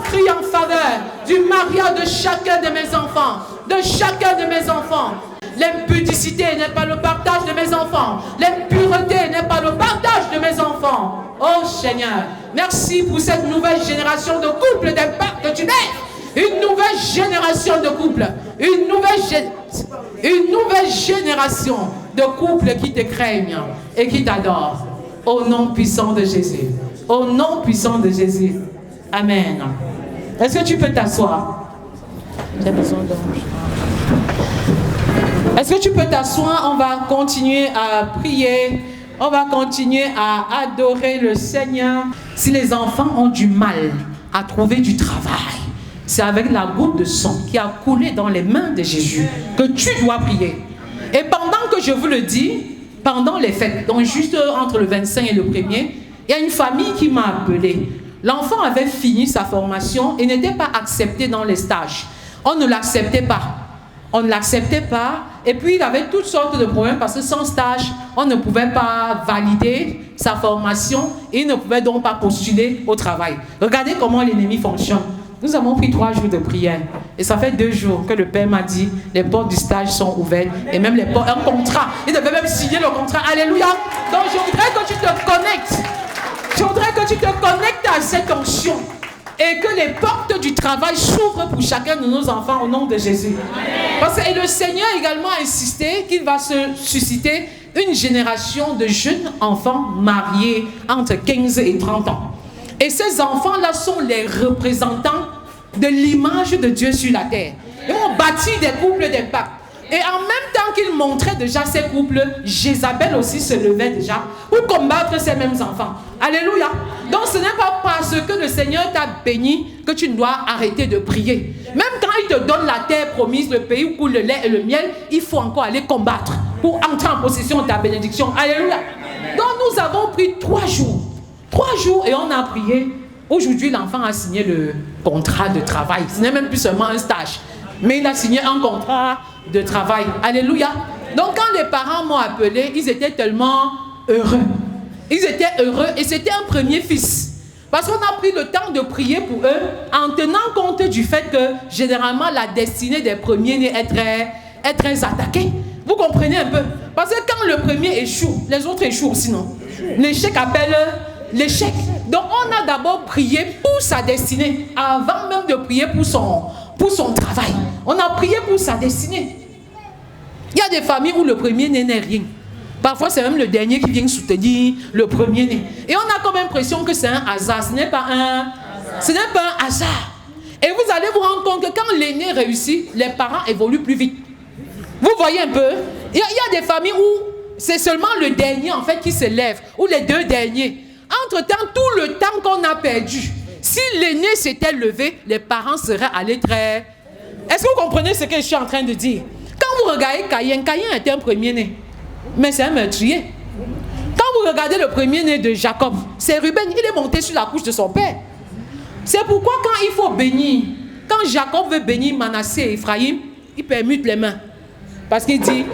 Speaker 1: crie en faveur du mariage de chacun de mes enfants. De chacun de mes enfants. L'impudicité n'est pas le partage de mes enfants. L'impureté n'est pas le partage de mes enfants. Oh Seigneur, merci pour cette nouvelle génération de couples d'impact que tu lèves. Une nouvelle génération de couples. Une nouvelle génération de couples qui te craignent et qui t'adorent. Au nom puissant de Jésus. Au nom puissant de Jésus. Amen. Est-ce que tu peux t'asseoir? J'ai besoin de... Est-ce que tu peux t'asseoir? On va continuer à prier. On va continuer à adorer le Seigneur. Si les enfants ont du mal à trouver du travail, c'est avec la goutte de sang qui a coulé dans les mains de Jésus que tu dois prier. Et pendant que je vous le dis, pendant les fêtes, donc juste entre le 25 et le 1er, il y a une famille qui m'a appelé. L'enfant avait fini sa formation et n'était pas accepté dans les stages. On ne l'acceptait pas. On ne l'acceptait pas. Et puis, il avait toutes sortes de problèmes parce que sans stage, on ne pouvait pas valider sa formation et il ne pouvait donc pas postuler au travail. Regardez comment l'ennemi fonctionne. Nous avons pris 3 jours de prière. Et ça fait 2 jours que le Père m'a dit, les portes du stage sont ouvertes. Et même les portes, un contrat. Il devait même signer le contrat. Alléluia. Donc, je voudrais que tu te connectes. Je voudrais que tu te connectes à cette onction. Et que les portes du travail s'ouvrent pour chacun de nos enfants au nom de Jésus. Parce que le Seigneur également a insisté qu'il va se susciter une génération de jeunes enfants mariés entre 15 et 30 ans. Et ces enfants-là sont les représentants de l'image de Dieu sur la terre. Ils ont bâti des couples d'impact. Et en même temps qu'ils montraient déjà ces couples, Jézabel aussi se levait déjà pour combattre ces mêmes enfants. Alléluia. Donc ce n'est pas parce que le Seigneur t'a béni que tu dois arrêter de prier. Même quand il te donne la terre promise, le pays où coule le lait et le miel, il faut encore aller combattre pour entrer en possession de ta bénédiction. Alléluia. Donc nous avons pris 3 jours. 3 jours et on a prié. Aujourd'hui, l'enfant a signé le contrat de travail. Ce n'est même plus seulement un stage, mais il a signé un contrat de travail. Alléluia. Donc quand les parents m'ont appelé, ils étaient tellement heureux. Ils étaient heureux et c'était un premier fils. Parce qu'on a pris le temps de prier pour eux en tenant compte du fait que généralement la destinée des premiers-nés est très attaquée. Vous comprenez un peu? Parce que quand le premier échoue, les autres échouent aussi, non? L'échec appelle l'échec. Donc on a d'abord prié pour sa destinée avant même de prier pour son travail. On a prié pour sa destinée. Il y a des familles où le premier-né n'est rien. Parfois, c'est même le dernier qui vient soutenir le premier-né. Et on a comme impression que c'est un hasard. Ce n'est pas un hasard. Et vous allez vous rendre compte que quand l'aîné réussit, les parents évoluent plus vite. Vous voyez un peu, il y a des familles où c'est seulement le dernier en fait qui se lève, ou les deux derniers. Entre-temps, tout le temps qu'on a perdu, si l'aîné s'était levé, les parents seraient allés très... Est-ce que vous comprenez ce que je suis en train de dire? Quand vous regardez Caïn, Caïn était un premier-né, mais c'est un meurtrier. Quand vous regardez le premier-né de Jacob, c'est Ruben, il est monté sur la couche de son père. C'est pourquoi quand il faut bénir, quand Jacob veut bénir Manassé et Ephraïm, il permute les mains. Parce qu'il dit,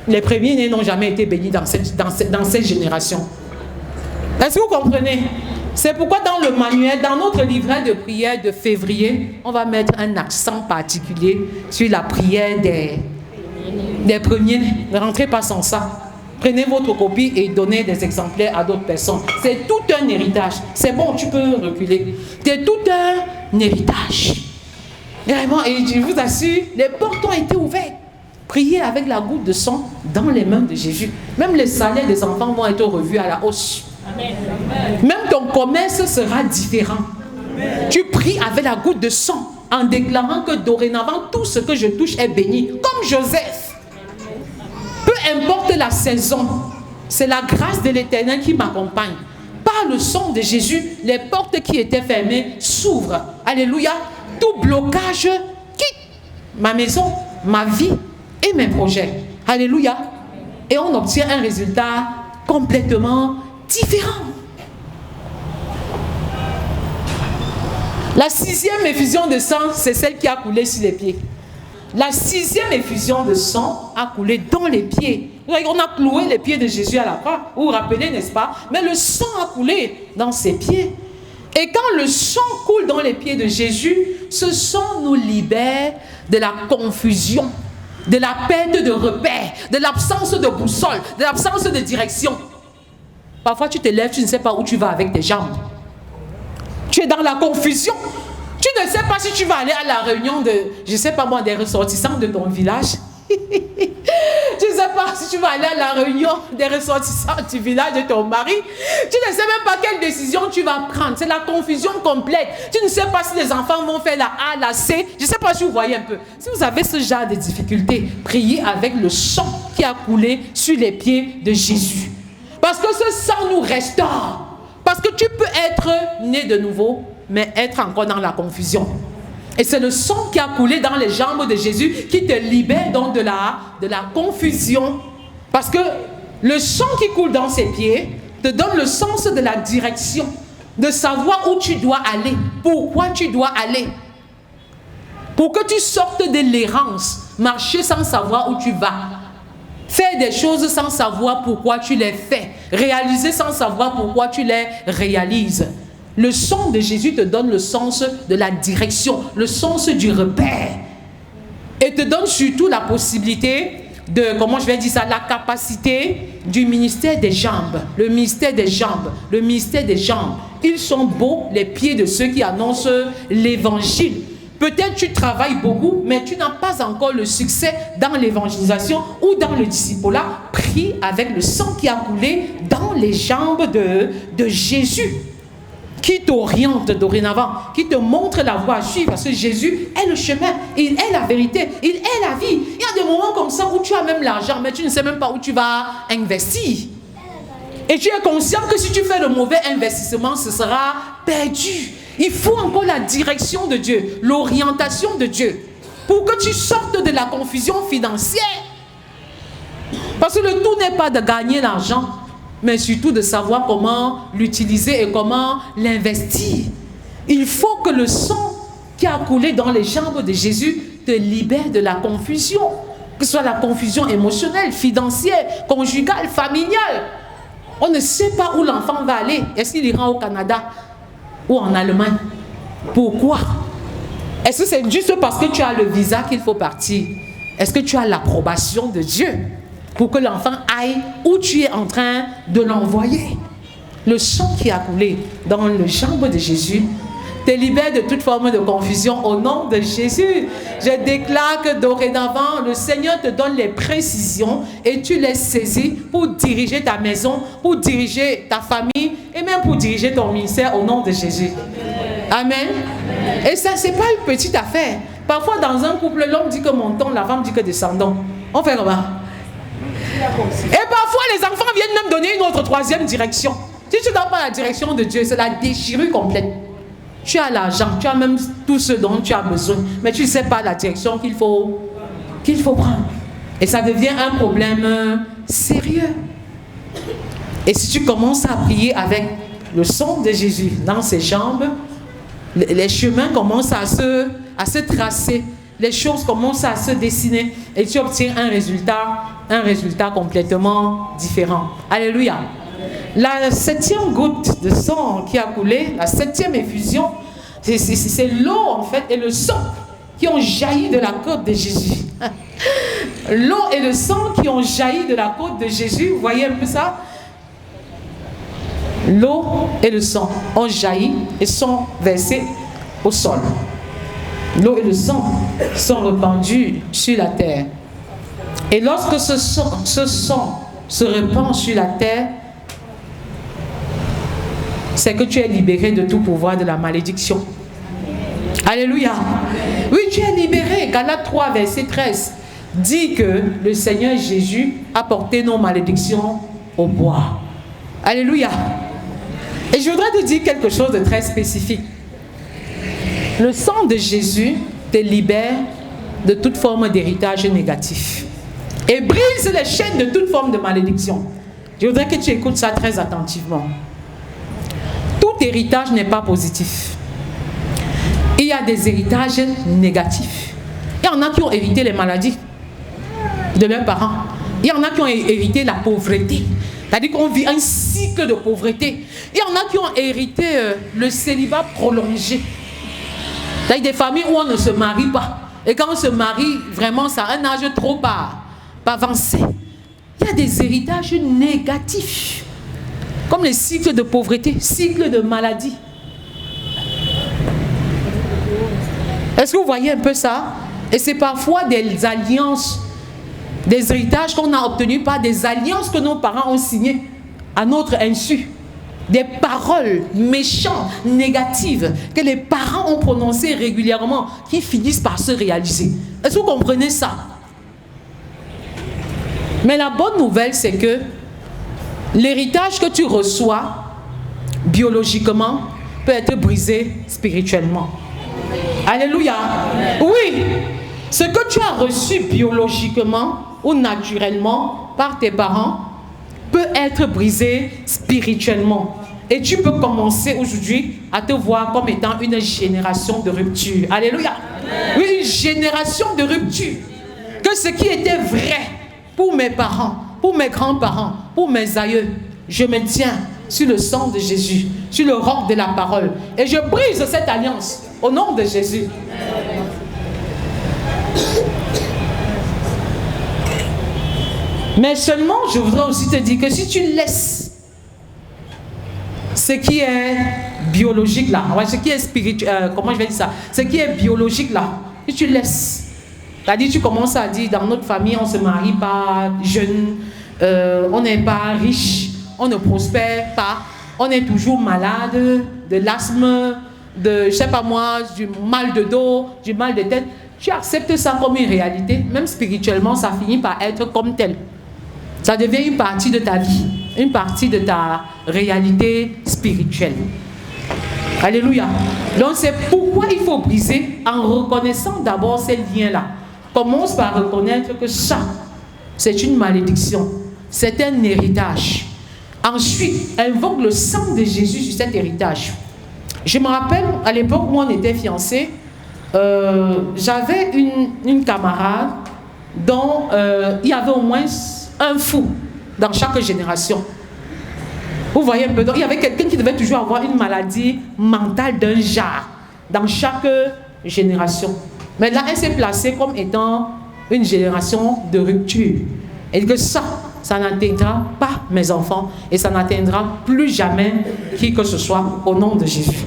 Speaker 1: les premiers-nés n'ont jamais été bénis dans cette génération. Est-ce que vous comprenez? C'est pourquoi dans le manuel, dans notre livret de prière de février, on va mettre un accent particulier sur la prière des premiers-nés. Ne rentrez pas sans ça. Prenez votre copie et donnez des exemplaires à d'autres personnes. C'est tout un héritage. C'est bon, tu peux reculer. C'est tout un héritage. Vraiment, et je vous assure, les portes ont été ouvertes. Priez avec la goutte de sang dans les mains de Jésus. Même les salaires des enfants vont être revus à la hausse. Amen. Même ton commerce sera différent. Amen. Tu pries avec la goutte de sang en déclarant que dorénavant tout ce que je touche est béni. Comme Joseph. Peu importe la saison, c'est la grâce de l'Éternel qui m'accompagne. Par le sang de Jésus, les portes qui étaient fermées s'ouvrent. Alléluia. Tout blocage quitte ma maison, ma vie et mes projets. Alléluia. Et on obtient un résultat complètement différent. La 6e effusion de sang, c'est celle qui a coulé sur les pieds. La 6e effusion de sang a coulé dans les pieds. On a cloué les pieds de Jésus à la croix. Vous vous rappelez, n'est-ce pas? Mais le sang a coulé dans ses pieds. Et quand le sang coule dans les pieds de Jésus, ce sang nous libère de la confusion, de la perte de repères, de l'absence de boussole, de l'absence de direction. Parfois, tu te lèves, tu ne sais pas où tu vas avec tes jambes. Tu es dans la confusion. Tu ne sais pas si tu vas aller à la réunion de, je ne sais pas moi, des ressortissants de ton village. Tu ne sais pas si tu vas aller à la réunion des ressortissants du village de ton mari. Tu ne sais même pas quelle décision tu vas prendre. C'est la confusion complète. Tu ne sais pas si les enfants vont faire la A, la C. Je ne sais pas si vous voyez un peu. Si vous avez ce genre de difficultés, priez avec le sang qui a coulé sur les pieds de Jésus. Parce que ce sang nous restaure. Parce que tu peux être né de nouveau, mais être encore dans la confusion. Et c'est le sang qui a coulé dans les jambes de Jésus qui te libère donc de la confusion. Parce que le sang qui coule dans ses pieds te donne le sens de la direction, de savoir où tu dois aller, pourquoi tu dois aller. Pour que tu sortes de l'errance, marcher sans savoir où tu vas. Faire des choses sans savoir pourquoi tu les fais. Réaliser sans savoir pourquoi tu les réalises. Le sang de Jésus te donne le sens de la direction, le sens du repère. Et te donne surtout la possibilité de, comment je vais dire ça, la capacité du ministère des jambes. Le ministère des jambes. Le ministère des jambes. Ils sont beaux, les pieds de ceux qui annoncent l'évangile. Peut-être tu travailles beaucoup, mais tu n'as pas encore le succès dans l'évangélisation ou dans le discipulat. Prie avec le sang qui a coulé dans les jambes de Jésus, qui t'oriente dorénavant, qui te montre la voie à suivre, parce que Jésus est le chemin, il est la vérité, il est la vie. Il y a des moments comme ça où tu as même l'argent, mais tu ne sais même pas où tu vas investir. Et tu es conscient que si tu fais le mauvais investissement, ce sera perdu. Il faut encore la direction de Dieu, l'orientation de Dieu, pour que tu sortes de la confusion financière. Parce que le tout n'est pas de gagner l'argent, mais surtout de savoir comment l'utiliser et comment l'investir. Il faut que le sang qui a coulé dans les jambes de Jésus te libère de la confusion, que ce soit la confusion émotionnelle, financière, conjugale, familiale. On ne sait pas où l'enfant va aller. Est-ce qu'il ira au Canada ou en Allemagne? Pourquoi? Est-ce que c'est juste parce que tu as le visa qu'il faut partir? Est-ce que tu as l'approbation de Dieu pour que l'enfant aille où tu es en train de l'envoyer? Le sang qui a coulé dans les jambes de Jésus te libère de toute forme de confusion au nom de Jésus. Je déclare que dorénavant, le Seigneur te donne les précisions et tu les saisis pour diriger ta maison, pour diriger ta famille et même pour diriger ton ministère au nom de Jésus. Amen. Et ça, c'est pas une petite affaire. Parfois, dans un couple, l'homme dit que montons, la femme dit que descendons. On fait comment? Et parfois, les enfants viennent même donner une autre troisième direction. Si tu ne donnes pas la direction de Dieu, c'est la déchirure complète. Tu as l'argent, tu as même tout ce dont tu as besoin, mais tu ne sais pas la direction qu'il faut prendre. Et ça devient un problème sérieux. Et si tu commences à prier avec le sang de Jésus dans ses jambes, les chemins commencent à se tracer, les choses commencent à se dessiner et tu obtiens un résultat complètement différent. Alléluia. La 7e goutte de sang qui a coulé, la 7e effusion, c'est l'eau en fait et le sang qui ont jailli de la côte de Jésus. L'eau et le sang qui ont jailli de la côte de Jésus, vous voyez un peu ça? L'eau et le sang ont jailli et sont versés au sol. L'eau et le sang sont répandus sur la terre. Et lorsque ce sang se répand sur la terre, c'est que tu es libéré de tout pouvoir de la malédiction. Alléluia. Oui, tu es libéré. Galates 3, verset 13 dit que le Seigneur Jésus a porté nos malédictions au bois. Alléluia. Et je voudrais te dire quelque chose de très spécifique. Le sang de Jésus te libère de toute forme d'héritage négatif et brise les chaînes de toute forme de malédiction. Je voudrais que tu écoutes ça très attentivement. Tout héritage n'est pas positif. Il y a des héritages négatifs. Il y en a qui ont hérité les maladies de leurs parents. Il y en a qui ont hérité la pauvreté. C'est-à-dire qu'on vit un cycle de pauvreté. Il y en a qui ont hérité le célibat prolongé. C'est-à-dire des familles où on ne se marie pas. Et quand on se marie, vraiment, ça a un âge trop pas avancé. Il y a des héritages négatifs. Comme les cycles de pauvreté, cycles de maladie. Est-ce que vous voyez un peu ça? Et c'est parfois des alliances, des héritages qu'on a obtenus par des alliances que nos parents ont signées à notre insu. Des paroles méchantes, négatives, que les parents ont prononcées régulièrement, qui finissent par se réaliser. Est-ce que vous comprenez ça? Mais la bonne nouvelle, c'est que l'héritage que tu reçois biologiquement peut être brisé spirituellement. Alléluia. Oui, ce que tu as reçu biologiquement ou naturellement par tes parents peut être brisé spirituellement. Et tu peux commencer aujourd'hui à te voir comme étant une génération de rupture. Alléluia. Oui, une génération de rupture. Que ce qui était vrai pour mes parents, pour mes grands-parents, pour mes aïeux, je me tiens sur le sang de Jésus, sur le roc de la parole. Et je brise cette alliance au nom de Jésus. Mais seulement, je voudrais aussi te dire que si tu laisses ce qui est biologique là, ce qui est spirituel, comment je vais dire ça, ce qui est biologique là, si tu laisses, c'est-à-dire tu commences à dire dans notre famille on ne se marie pas jeune, on n'est pas riche, on ne prospère pas, on est toujours malade de l'asthme, de, je sais pas moi, du mal de dos, du mal de tête. Tu acceptes ça comme une réalité, même spirituellement ça finit par être comme tel. Ça devient une partie de ta vie, une partie de ta réalité spirituelle. Alléluia. Donc c'est pourquoi il faut briser en reconnaissant d'abord ces liens-là. Commence par reconnaître que ça, c'est une malédiction, c'est un héritage. Ensuite, invoque le sang de Jésus sur cet héritage. Je me rappelle, à l'époque où on était fiancés, j'avais une camarade dont il y avait au moins un fou dans chaque génération. Vous voyez un peu, donc il y avait quelqu'un qui devait toujours avoir une maladie mentale d'un genre dans chaque génération. Mais là, elle s'est placée comme étant une génération de rupture. Et que ça n'atteindra pas mes enfants et ça n'atteindra plus jamais qui que ce soit au nom de Jésus.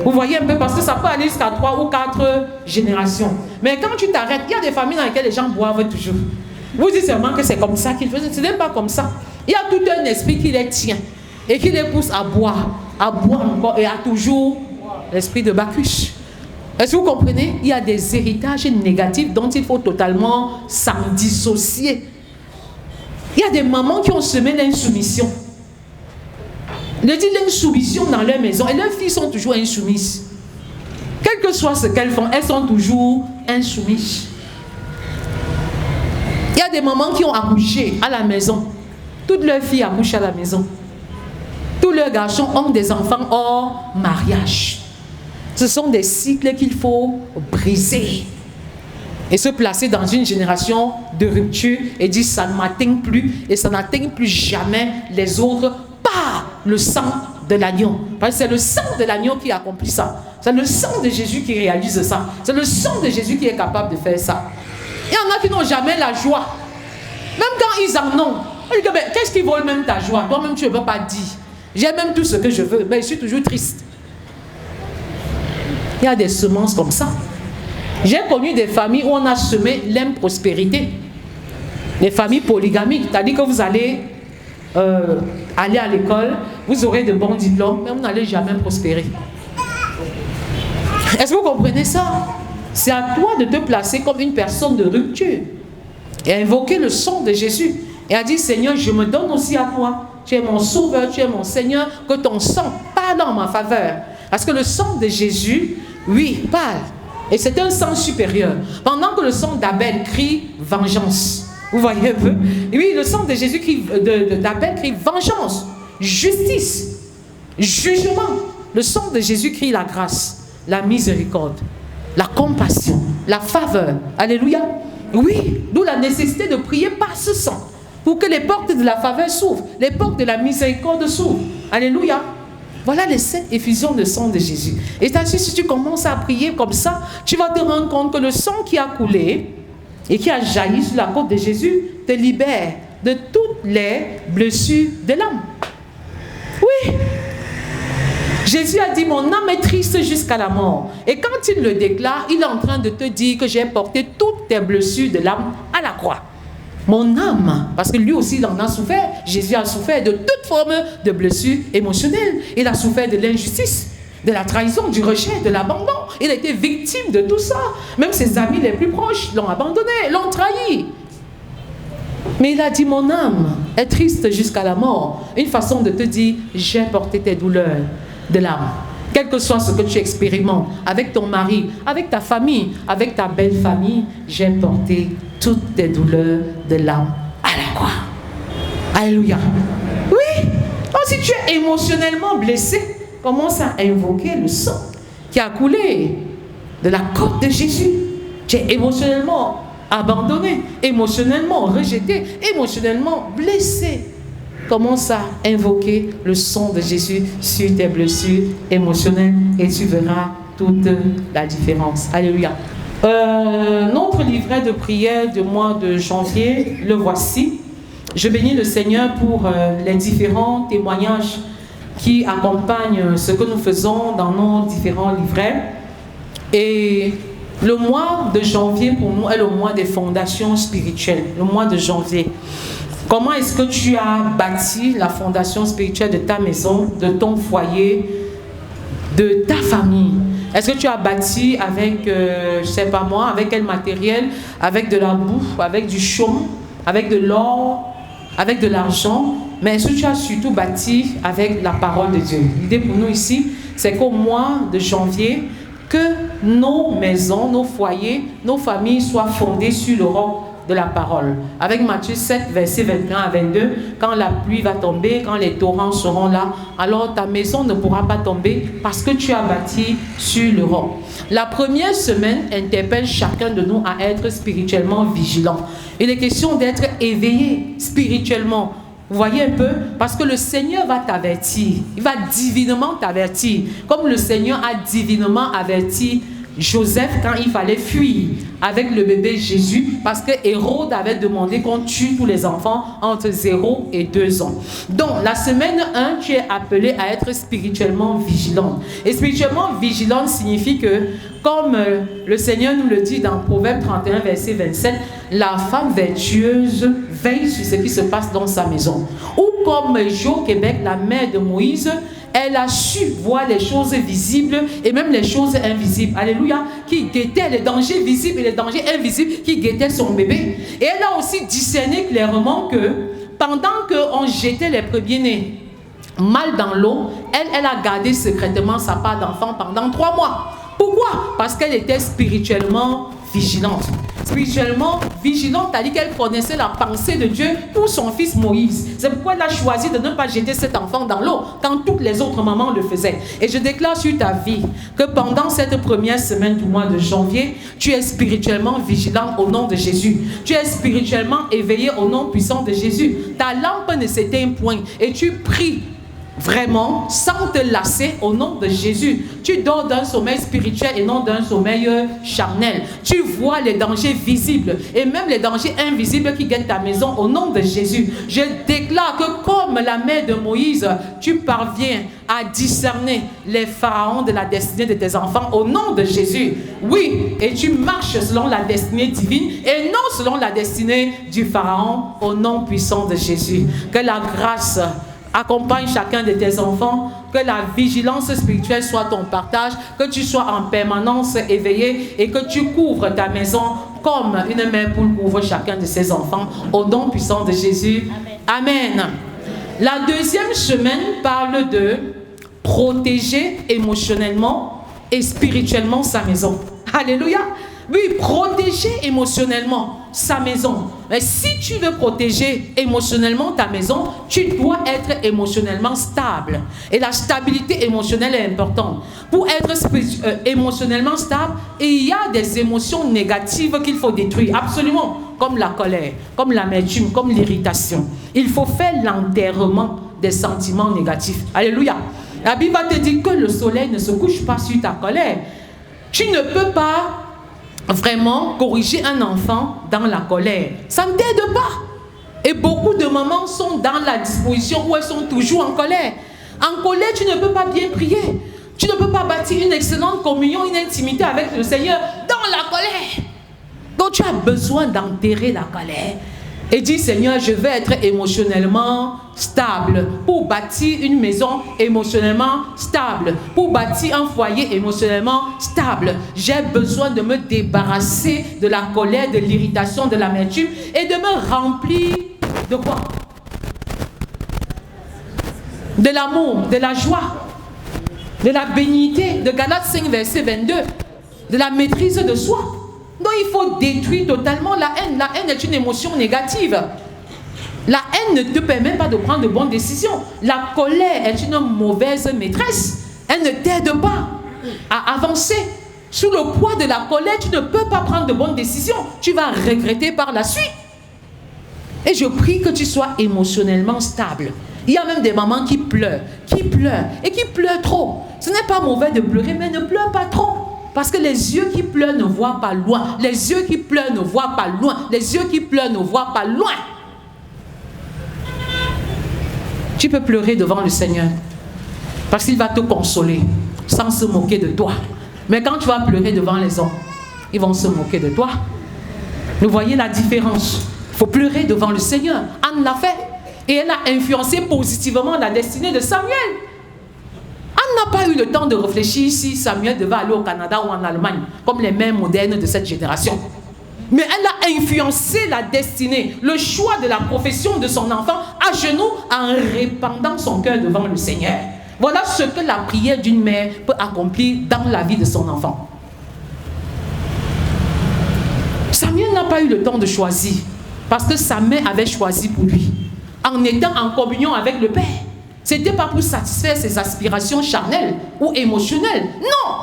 Speaker 1: Vous voyez un peu, parce que ça peut aller jusqu'à 3 ou 4 générations. Mais quand tu t'arrêtes, il y a des familles dans lesquelles les gens boivent toujours. Vous dites seulement que c'est comme ça qu'ils faisaient. Ce n'est pas comme ça. Il y a tout un esprit qui les tient et qui les pousse à boire encore et à toujours l'esprit de Bacchus. Est-ce que vous comprenez? Il y a des héritages négatifs dont il faut totalement s'en dissocier. Il y a des mamans qui ont semé l'insoumission. Il dit l'insoumission dans leur maison et leurs filles sont toujours insoumises. Quel que soit ce qu'elles font, elles sont toujours insoumises. Il y a des mamans qui ont accouché à la maison. Toutes leurs filles accouchent à la maison. Tous leurs garçons ont des enfants hors mariage. Ce sont des cycles qu'il faut briser. Et se placer dans une génération de rupture et dire ça ne m'atteint plus et ça n'atteint plus jamais les autres par le sang de l'agneau. Parce que c'est le sang de l'agneau qui accomplit ça. C'est le sang de Jésus qui réalise ça. C'est le sang de Jésus qui est capable de faire ça. Il y en a qui n'ont jamais la joie. Même quand ils en ont. Qu'est-ce qui vole même ta joie? Toi-même tu ne peux pas dire. J'ai même tout ce que je veux, mais je suis toujours triste. Il y a des semences comme ça. J'ai connu des familles où on a semé l'improspérité. Les familles polygamiques, c'est-à-dire que vous allez aller à l'école, vous aurez de bons diplômes, mais vous n'allez jamais prospérer. Est-ce que vous comprenez ça? C'est à toi de te placer comme une personne de rupture et à invoquer le sang de Jésus et à dire Seigneur, je me donne aussi à toi. Tu es mon sauveur, tu es mon Seigneur, que ton sang parle en ma faveur. Parce que le sang de Jésus, oui, parle. Et c'est un sang supérieur. Pendant que le sang d'Abel crie vengeance. Vous voyez un peu? Et oui, le sang de Jésus d'Abel crie vengeance, justice, jugement. Le sang de Jésus crie la grâce, la miséricorde, la compassion, la faveur. Alléluia. Oui, d'où la nécessité de prier par ce sang. Pour que les portes de la faveur s'ouvrent, les portes de la miséricorde s'ouvrent. Alléluia. Voilà les 7 effusions de sang de Jésus. Et si tu commences à prier comme ça, tu vas te rendre compte que le sang qui a coulé et qui a jailli sur la côte de Jésus te libère de toutes les blessures de l'âme. Oui. Jésus a dit, mon âme est triste jusqu'à la mort. Et quand il le déclare, il est en train de te dire que j'ai porté toutes tes blessures de l'âme à la croix. Mon âme, parce que lui aussi il en a souffert. Jésus a souffert de toute forme de blessure émotionnelle. Il a souffert de l'injustice, de la trahison, du rejet, de l'abandon. Il a été victime de tout ça. Même ses amis les plus proches l'ont abandonné, l'ont trahi. Mais il a dit, mon âme est triste jusqu'à la mort. Une façon de te dire, j'ai porté tes douleurs de l'âme. Quel que soit ce que tu expérimentes, avec ton mari, avec ta famille, avec ta belle famille, j'ai porté toutes tes douleurs de l'âme à la croix. Alléluia. Oui. Donc si tu es émotionnellement blessé, commence à invoquer le sang qui a coulé de la côte de Jésus. Tu es émotionnellement abandonné, émotionnellement rejeté, émotionnellement blessé. Commence à invoquer le sang de Jésus sur tes blessures émotionnelles et tu verras toute la différence. Alléluia. Notre livret de prière du mois de janvier, le voici. Je bénis le Seigneur pour les différents témoignages qui accompagnent ce que nous faisons dans nos différents livrets. Et le mois de janvier pour nous est le mois des fondations spirituelles, le mois de janvier. Comment est-ce que tu as bâti la fondation spirituelle de ta maison, de ton foyer, de ta famille? Est-ce que tu as bâti avec, je ne sais pas moi, avec quel matériel? Avec de la bouffe, avec du chaume, avec de l'or, avec de l'argent? Mais est-ce que tu as surtout bâti avec la parole de Dieu? L'idée pour nous ici, c'est qu'au mois de janvier, que nos maisons, nos foyers, nos familles soient fondées sur le roc de la parole. Avec Matthieu 7, versets 21 à 22, quand la pluie va tomber, quand les torrents seront là, alors ta maison ne pourra pas tomber parce que tu as bâti sur le roc. La première semaine interpelle chacun de nous à être spirituellement vigilant. Il est question d'être éveillé spirituellement. Vous voyez un peu? Parce que le Seigneur va t'avertir. Il va divinement t'avertir. Comme le Seigneur a divinement averti Joseph quand il fallait fuir avec le bébé Jésus parce que Hérode avait demandé qu'on tue tous les enfants entre 0 et 2 ans. Donc, la semaine 1, tu es appelé à être spirituellement vigilant. Et spirituellement vigilant signifie que, comme le Seigneur nous le dit dans Proverbe 31, verset 27, la femme vertueuse veille sur ce qui se passe dans sa maison. Ou comme Jo Québec, la mère de Moïse, elle a su voir les choses visibles et même les choses invisibles. Alléluia. Qui guettait les dangers visibles et les dangers invisibles qui guettaient son bébé. Et elle a aussi discerné clairement que pendant qu'on jetait les premiers-nés mal dans l'eau, elle a gardé secrètement sa part d'enfant pendant 3 mois. Pourquoi? Parce qu'elle était spirituellement vigilante. Spirituellement vigilante, c'est-à-dire qu'elle connaissait la pensée de Dieu pour son fils Moïse. C'est pourquoi elle a choisi de ne pas jeter cet enfant dans l'eau quand toutes les autres mamans le faisaient. Et je déclare sur ta vie que pendant cette première semaine du mois de janvier, tu es spirituellement vigilant au nom de Jésus. Tu es spirituellement éveillé au nom puissant de Jésus. Ta lampe ne s'éteint point et tu pries vraiment, sans te lasser au nom de Jésus. Tu dors d'un sommeil spirituel et non d'un sommeil charnel. Tu vois les dangers visibles et même les dangers invisibles qui guettent ta maison au nom de Jésus. Je déclare que comme la mère de Moïse, tu parviens à discerner les pharaons de la destinée de tes enfants au nom de Jésus. Oui, et tu marches selon la destinée divine et non selon la destinée du pharaon au nom puissant de Jésus. Que la grâce accompagne chacun de tes enfants, que la vigilance spirituelle soit ton partage, que tu sois en permanence éveillé et que tu couvres ta maison comme une mère poule couvre chacun de ses enfants, au nom puissant de Jésus. Amen. Amen. La deuxième semaine parle de protéger émotionnellement et spirituellement sa maison. Alléluia. Oui, protéger émotionnellement sa maison. Mais si tu veux protéger émotionnellement ta maison, tu dois être émotionnellement stable. Et la stabilité émotionnelle est importante. Pour être émotionnellement stable, il y a des émotions négatives qu'il faut détruire. Absolument. Comme la colère, comme l'amertume, comme l'irritation. Il faut faire l'enterrement des sentiments négatifs. Alléluia. La Bible te dit que le soleil ne se couche pas sur ta colère. Tu ne peux pas vraiment corriger un enfant dans la colère. Ça ne t'aide pas. Et beaucoup de mamans sont dans la disposition où elles sont toujours en colère. En colère, tu ne peux pas bien prier. Tu ne peux pas bâtir une excellente communion, une intimité avec le Seigneur dans la colère. Donc tu as besoin d'enterrer la colère. Et dis, Seigneur, je veux être émotionnellement stable pour bâtir une maison émotionnellement stable, pour bâtir un foyer émotionnellement stable. J'ai besoin de me débarrasser de la colère, de l'irritation, de l'amertume et de me remplir de quoi? De l'amour, de la joie, de la bénignité, de Galates 5, verset 22, de la maîtrise de soi. Donc il faut détruire totalement la haine. La haine est une émotion négative. La haine ne te permet pas de prendre de bonnes décisions. La colère est une mauvaise maîtresse. Elle ne t'aide pas à avancer. Sous le poids de la colère, tu ne peux pas prendre de bonnes décisions. Tu vas regretter par la suite. Et je prie que tu sois émotionnellement stable. Il y a même des mamans qui pleurent et qui pleurent trop. Ce n'est pas mauvais de pleurer, mais ne pleure pas trop. Parce que les yeux qui pleurent ne voient pas loin. Les yeux qui pleurent ne voient pas loin. Les yeux qui pleurent ne voient pas loin. Tu peux pleurer devant le Seigneur. Parce qu'il va te consoler. Sans se moquer de toi. Mais quand tu vas pleurer devant les hommes, ils vont se moquer de toi. Vous voyez la différence. Il faut pleurer devant le Seigneur. Anne l'a fait. Et elle a influencé positivement la destinée de Samuel. Anne n'a pas eu le temps de réfléchir si Samuel devait aller au Canada ou en Allemagne, comme les mères modernes de cette génération. Mais elle a influencé la destinée, le choix de la profession de son enfant à genoux en répandant son cœur devant le Seigneur. Voilà ce que la prière d'une mère peut accomplir dans la vie de son enfant. Samuel n'a pas eu le temps de choisir parce que sa mère avait choisi pour lui en étant en communion avec le Père. Ce n'était pas pour satisfaire ses aspirations charnelles ou émotionnelles. Non!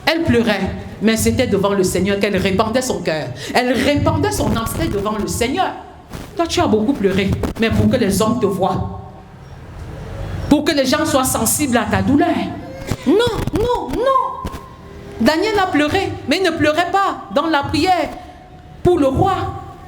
Speaker 1: Elle pleurait, mais c'était devant le Seigneur qu'elle répandait son cœur. Elle répandait son anxiété devant le Seigneur. Toi, tu as beaucoup pleuré, mais pour que les hommes te voient. Pour que les gens soient sensibles à ta douleur. Non, non, non. Daniel a pleuré, mais il ne pleurait pas dans la prière pour le roi,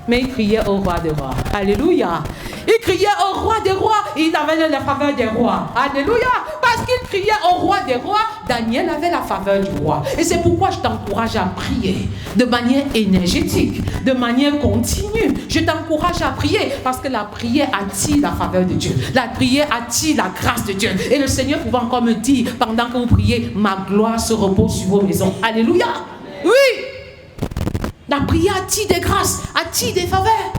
Speaker 1: mais il criait au roi des rois. Alléluia. Il criait au roi des rois. Il avait la faveur des rois. Alléluia. Parce qu'il criait au roi des rois, Daniel avait la faveur du roi. Et c'est pourquoi je t'encourage à prier de manière énergétique, de manière continue. Je t'encourage à prier parce que la prière attire la faveur de Dieu. La prière attire la grâce de Dieu. Et le Seigneur pouvait encore me dire, pendant que vous priez, ma gloire se repose sur vos maisons. Alléluia. Oui. La prière attire des grâces, attire des faveurs.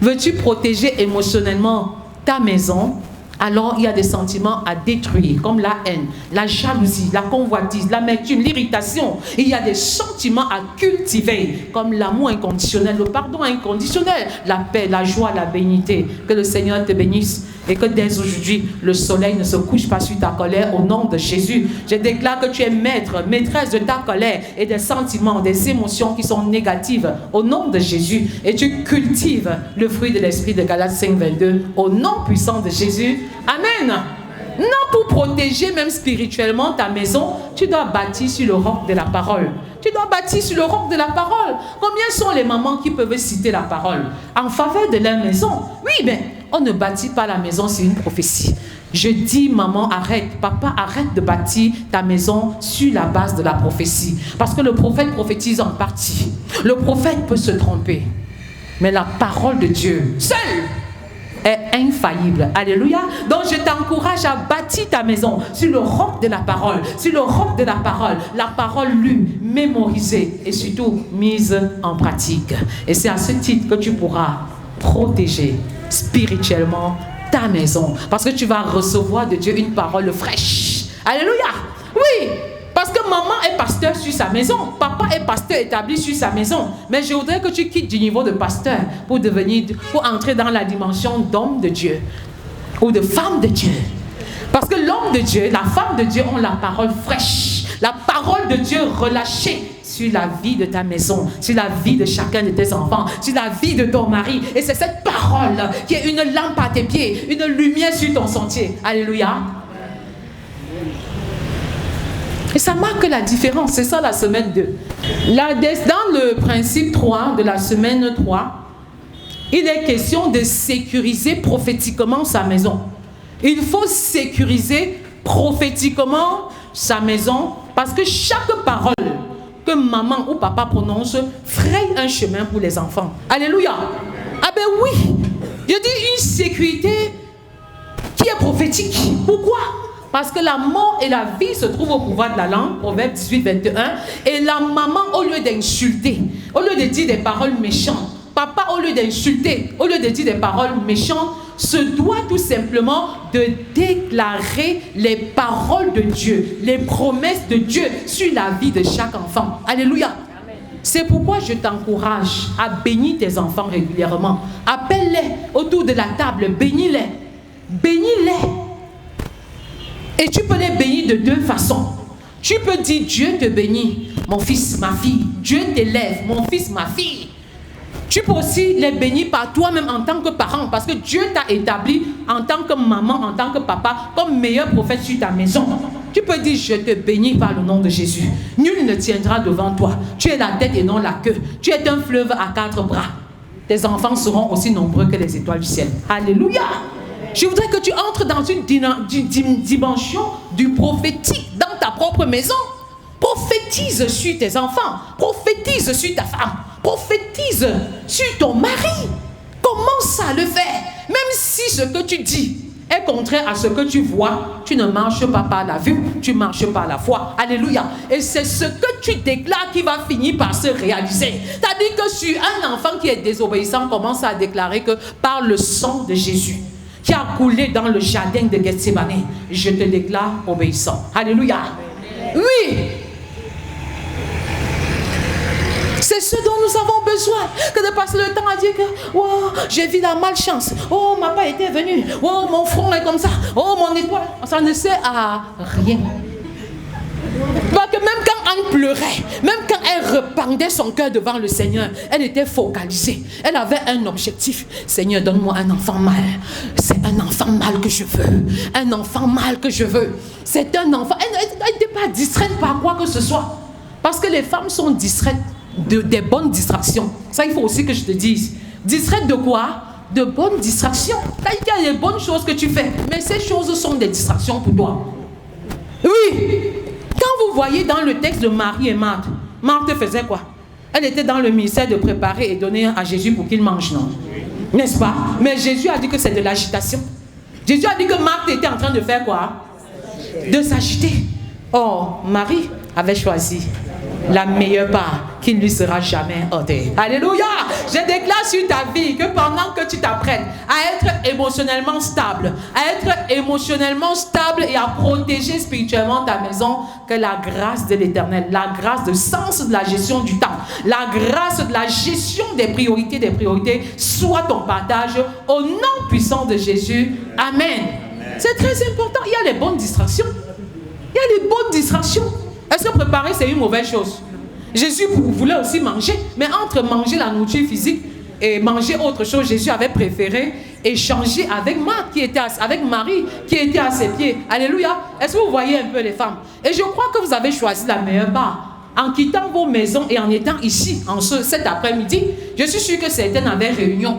Speaker 1: Veux-tu protéger émotionnellement ta maison? Alors il y a des sentiments à détruire, comme la haine, la jalousie, la convoitise, l'amertume, l'irritation. Il y a des sentiments à cultiver, comme l'amour inconditionnel, le pardon inconditionnel, la paix, la joie, la bénité. Que le Seigneur te bénisse et que dès aujourd'hui, le soleil ne se couche pas sur ta colère au nom de Jésus. Je déclare que tu es maître, maîtresse de ta colère et des sentiments, des émotions qui sont négatives au nom de Jésus. Et tu cultives le fruit de l'esprit de Galates 5, 22 au nom puissant de Jésus. Amen. Non, pour protéger même spirituellement ta maison, tu dois bâtir sur le roc de la parole. Tu dois bâtir sur le roc de la parole. Combien sont les mamans qui peuvent citer la parole en faveur de leur maison? Oui, mais on ne bâtit pas la maison sur une prophétie. Je dis, maman, arrête, papa, arrête de bâtir ta maison sur la base de la prophétie. Parce que le prophète prophétise en partie. Le prophète peut se tromper. Mais la parole de Dieu, seule, est infaillible. Alléluia. Donc je t'encourage à bâtir ta maison sur le roc de la parole. Sur le roc de la parole lue, mémorisée et surtout mise en pratique. Et c'est à ce titre que tu pourras protéger spirituellement ta maison. Parce que tu vas recevoir de Dieu une parole fraîche. Alléluia. Oui. Parce que maman est pasteur sur sa maison. Papa est pasteur établi sur sa maison. Mais je voudrais que tu quittes du niveau de pasteur pour entrer dans la dimension d'homme de Dieu ou de femme de Dieu. Parce que l'homme de Dieu, la femme de Dieu ont la parole fraîche. La parole de Dieu relâchée sur la vie de ta maison, sur la vie de chacun de tes enfants, sur la vie de ton mari. Et c'est cette parole qui est une lampe à tes pieds, une lumière sur ton sentier. Alléluia. Et ça marque la différence. C'est ça la semaine 2. Dans le principe 3 de la semaine 3, il est question de sécuriser prophétiquement sa maison. Il faut sécuriser prophétiquement sa maison parce que chaque parole que maman ou papa prononce fraye un chemin pour les enfants. Alléluia. Ah ben oui. Je dis une sécurité qui est prophétique. Pourquoi? Parce que la mort et la vie se trouvent au pouvoir de la langue, Proverbe 18, 21. Et la maman, au lieu d'insulter, au lieu de dire des paroles méchantes, papa, au lieu d'insulter, au lieu de dire des paroles méchantes, se doit tout simplement de déclarer les paroles de Dieu, les promesses de Dieu sur la vie de chaque enfant. Alléluia. C'est pourquoi je t'encourage à bénir tes enfants régulièrement. Appelle-les autour de la table, bénis-les. Bénis-les. Et tu peux les bénir de deux façons. Tu peux dire, Dieu te bénit, mon fils, ma fille. Dieu t'élève, mon fils, ma fille. Tu peux aussi les bénir par toi-même en tant que parent, parce que Dieu t'a établi en tant que maman, en tant que papa, comme meilleur prophète sur ta maison. Tu peux dire, je te bénis par le nom de Jésus. Nul ne tiendra devant toi. Tu es la tête et non la queue. Tu es un fleuve à 4 bras. Tes enfants seront aussi nombreux que les étoiles du ciel. Alléluia. Je voudrais que tu entres dans une dimension du prophétique dans ta propre maison. Prophétise sur tes enfants. Prophétise sur ta femme. Prophétise sur ton mari. Commence à le faire. Même si ce que tu dis est contraire à ce que tu vois, tu ne marches pas par la vue, tu marches par la foi. Alléluia. Et c'est ce que tu déclares qui va finir par se réaliser. C'est-à-dire que sur un enfant qui est désobéissant, commence à déclarer que par le sang de Jésus, qui a coulé dans le jardin de Gethsémane, je te déclare obéissant. Alléluia. Oui. C'est ce dont nous avons besoin, que de passer le temps à dire que oh, j'ai vu la malchance, oh, ma papa était venu, oh, mon front est comme ça, oh, mon étoile. Ça ne sert à rien. Parce que même quand Anne pleurait, même quand elle rependait son cœur devant le Seigneur, elle était focalisée. Elle avait un objectif. Seigneur, donne-moi un enfant mâle. C'est un enfant mâle que je veux. Un enfant mâle que je veux. C'est un enfant. Elle n'était pas distraite par quoi que ce soit. Parce que les femmes sont distraites des bonnes distractions. Ça, il faut aussi que je te dise. Distraite de quoi? De bonnes distractions. Il y a des bonnes choses que tu fais, mais ces choses sont des distractions pour toi. Oui. Quand vous voyez dans le texte de Marie et Marthe, Marthe faisait quoi? Elle était dans le ministère de préparer et donner à Jésus pour qu'il mange, non? N'est-ce pas? Mais Jésus a dit que c'est de l'agitation. Jésus a dit que Marthe était en train de faire quoi? De s'agiter. Or, Marie avait choisi la meilleure part qui ne lui sera jamais ôtée. Alléluia! Je déclare sur ta vie que pendant que tu t'apprêtes à être émotionnellement stable, et à protéger spirituellement ta maison, que la grâce de l'Éternel, la grâce de sens de la gestion du temps, la grâce de la gestion des priorités soit ton partage au nom puissant de Jésus. Amen. C'est très important. Il y a les bonnes distractions. Est-ce que préparer, c'est une mauvaise chose? Jésus voulait aussi manger, mais entre manger la nourriture physique et manger autre chose, Jésus avait préféré échanger avec Marie qui était à ses pieds. Alléluia. Est-ce que vous voyez un peu les femmes? Et je crois que vous avez choisi la meilleure part. En quittant vos maisons et en étant ici, cet après-midi, je suis sûre que certaines avaient réunion.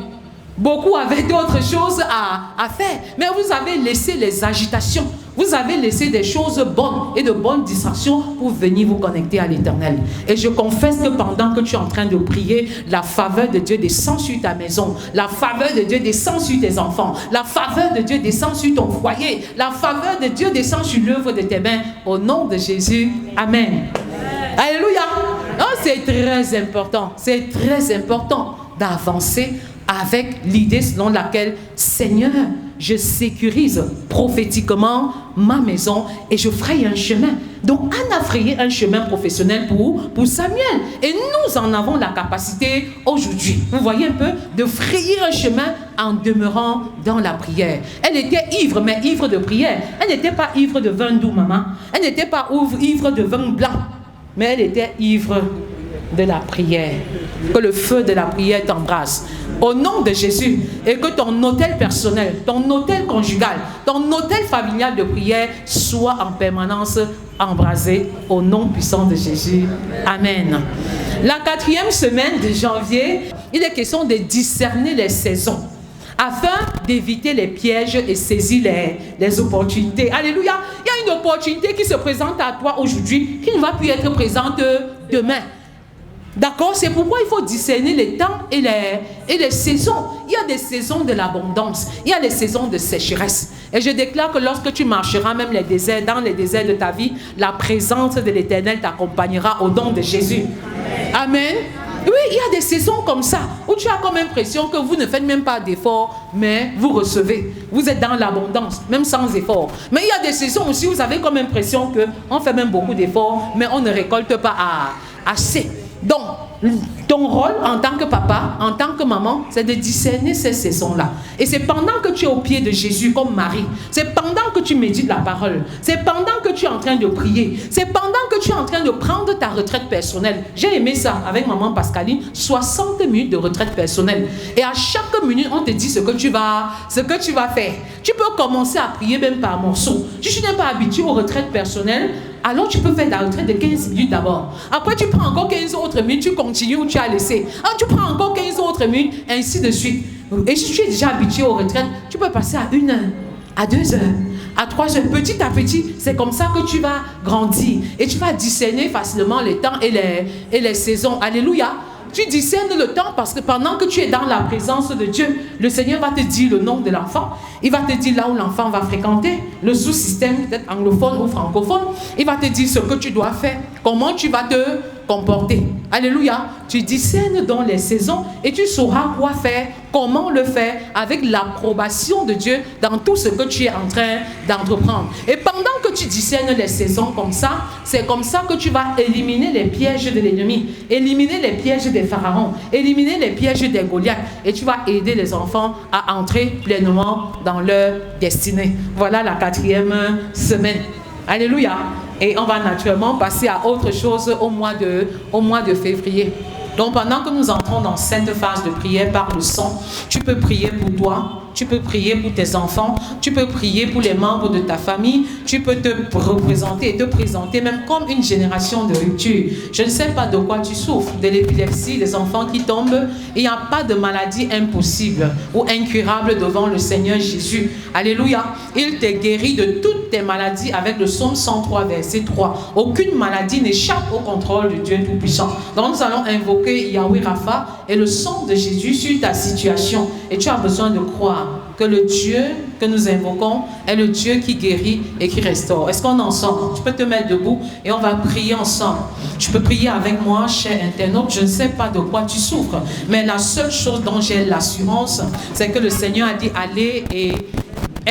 Speaker 1: Beaucoup avaient d'autres choses à faire, mais vous avez laissé les agitations, vous avez laissé des choses bonnes et de bonnes distractions pour venir vous connecter à l'Éternel. Et je confesse que pendant que tu es en train de prier, la faveur de Dieu descend sur ta maison, la faveur de Dieu descend sur tes enfants, la faveur de Dieu descend sur ton foyer, la faveur de Dieu descend sur l'œuvre de tes mains. Au nom de Jésus, Amen. Alléluia. Oh, c'est très important d'avancer avec l'idée selon laquelle, Seigneur, je sécurise prophétiquement ma maison et je fraye un chemin. Donc, Anne a frayé un chemin professionnel pour Samuel. Et nous en avons la capacité aujourd'hui, vous voyez un peu, de frayer un chemin en demeurant dans la prière. Elle était ivre, mais ivre de prière. Elle n'était pas ivre de vin doux, maman. Elle n'était pas ivre de vin blanc, mais elle était ivre de la prière. Que le feu de la prière t'embrasse au nom de Jésus, et que ton autel personnel, ton autel conjugal, ton autel familial de prière soit en permanence embrasé au nom puissant de Jésus. Amen. La 4e semaine de janvier, il est question de discerner les saisons afin d'éviter les pièges et saisir les opportunités. Alléluia. Il y a une opportunité qui se présente à toi aujourd'hui qui ne va plus être présente demain. D'accord? C'est pourquoi il faut discerner les temps et les saisons. Il y a des saisons de l'abondance. Il y a des saisons de sécheresse. Et je déclare que lorsque tu marcheras même dans les déserts de ta vie, la présence de l'Éternel t'accompagnera au nom de Jésus. Amen. Oui, il y a des saisons comme ça, où tu as comme impression que vous ne faites même pas d'efforts, mais vous recevez. Vous êtes dans l'abondance, même sans effort. Mais il y a des saisons aussi où vous avez comme impression qu'on fait même beaucoup d'efforts, mais on ne récolte pas assez. Donc, ton rôle en tant que papa, en tant que maman, c'est de discerner ces saisons-là. Et c'est pendant que tu es au pied de Jésus comme Marie, c'est pendant que tu médites la parole, c'est pendant que tu es en train de prier, c'est pendant que tu es en train de prendre ta retraite personnelle. J'ai aimé ça avec maman Pascaline, 60 minutes de retraite personnelle. Et à chaque minute, on te dit ce que tu vas faire. Tu peux commencer à prier même par morceaux. Si tu n'es pas habitué aux retraites personnelles, alors tu peux faire ta retraite de 15 minutes d'abord. Après, tu prends encore 15 autres minutes, tu continues où tu as laissé. Tu prends encore 15 autres minutes, ainsi de suite. Et si tu es déjà habitué aux retraites, tu peux passer à 1 heure, à 2 heures, à 3 heures. Petit à petit, c'est comme ça que tu vas grandir. Et tu vas discerner facilement les temps et les saisons. Alléluia. Tu discernes le temps parce que pendant que tu es dans la présence de Dieu, le Seigneur va te dire le nom de l'enfant. Il va te dire là où l'enfant va fréquenter, le sous-système peut-être anglophone ou francophone. Il va te dire ce que tu dois faire, comment tu vas te comporter. Alléluia. Tu discernes dans les saisons et tu sauras quoi faire, comment le faire avec l'approbation de Dieu dans tout ce que tu es en train d'entreprendre. Et pendant que tu discernes les saisons comme ça, c'est comme ça que tu vas éliminer les pièges de l'ennemi, éliminer les pièges des pharaons, éliminer les pièges des Goliaths, et tu vas aider les enfants à entrer pleinement dans leur destinée. Voilà la 4e semaine. Alléluia. Et on va naturellement passer à autre chose au mois de février. Donc pendant que nous entrons dans cette phase de prière par le son, tu peux prier pour toi, tu peux prier pour tes enfants, tu peux prier pour les membres de ta famille, tu peux te représenter et te présenter même comme une génération de rupture. Je ne sais pas de quoi tu souffres, de l'épilepsie, des enfants qui tombent. Il n'y a pas de maladie impossible ou incurable devant le Seigneur Jésus. Alléluia. Il te guérit de toutes tes maladies avec le psaume 103, verset 3. Aucune maladie n'échappe au contrôle de Dieu Tout-Puissant. Donc nous allons invoquer Yahweh Rapha et le sang de Jésus sur ta situation. Et tu as besoin de croire que le Dieu que nous invoquons est le Dieu qui guérit et qui restaure. Est-ce qu'on est ensemble? Tu peux te mettre debout et on va prier ensemble. Tu peux prier avec moi, cher internaute. Je ne sais pas de quoi tu souffres, mais la seule chose dont j'ai l'assurance, c'est que le Seigneur a dit allez et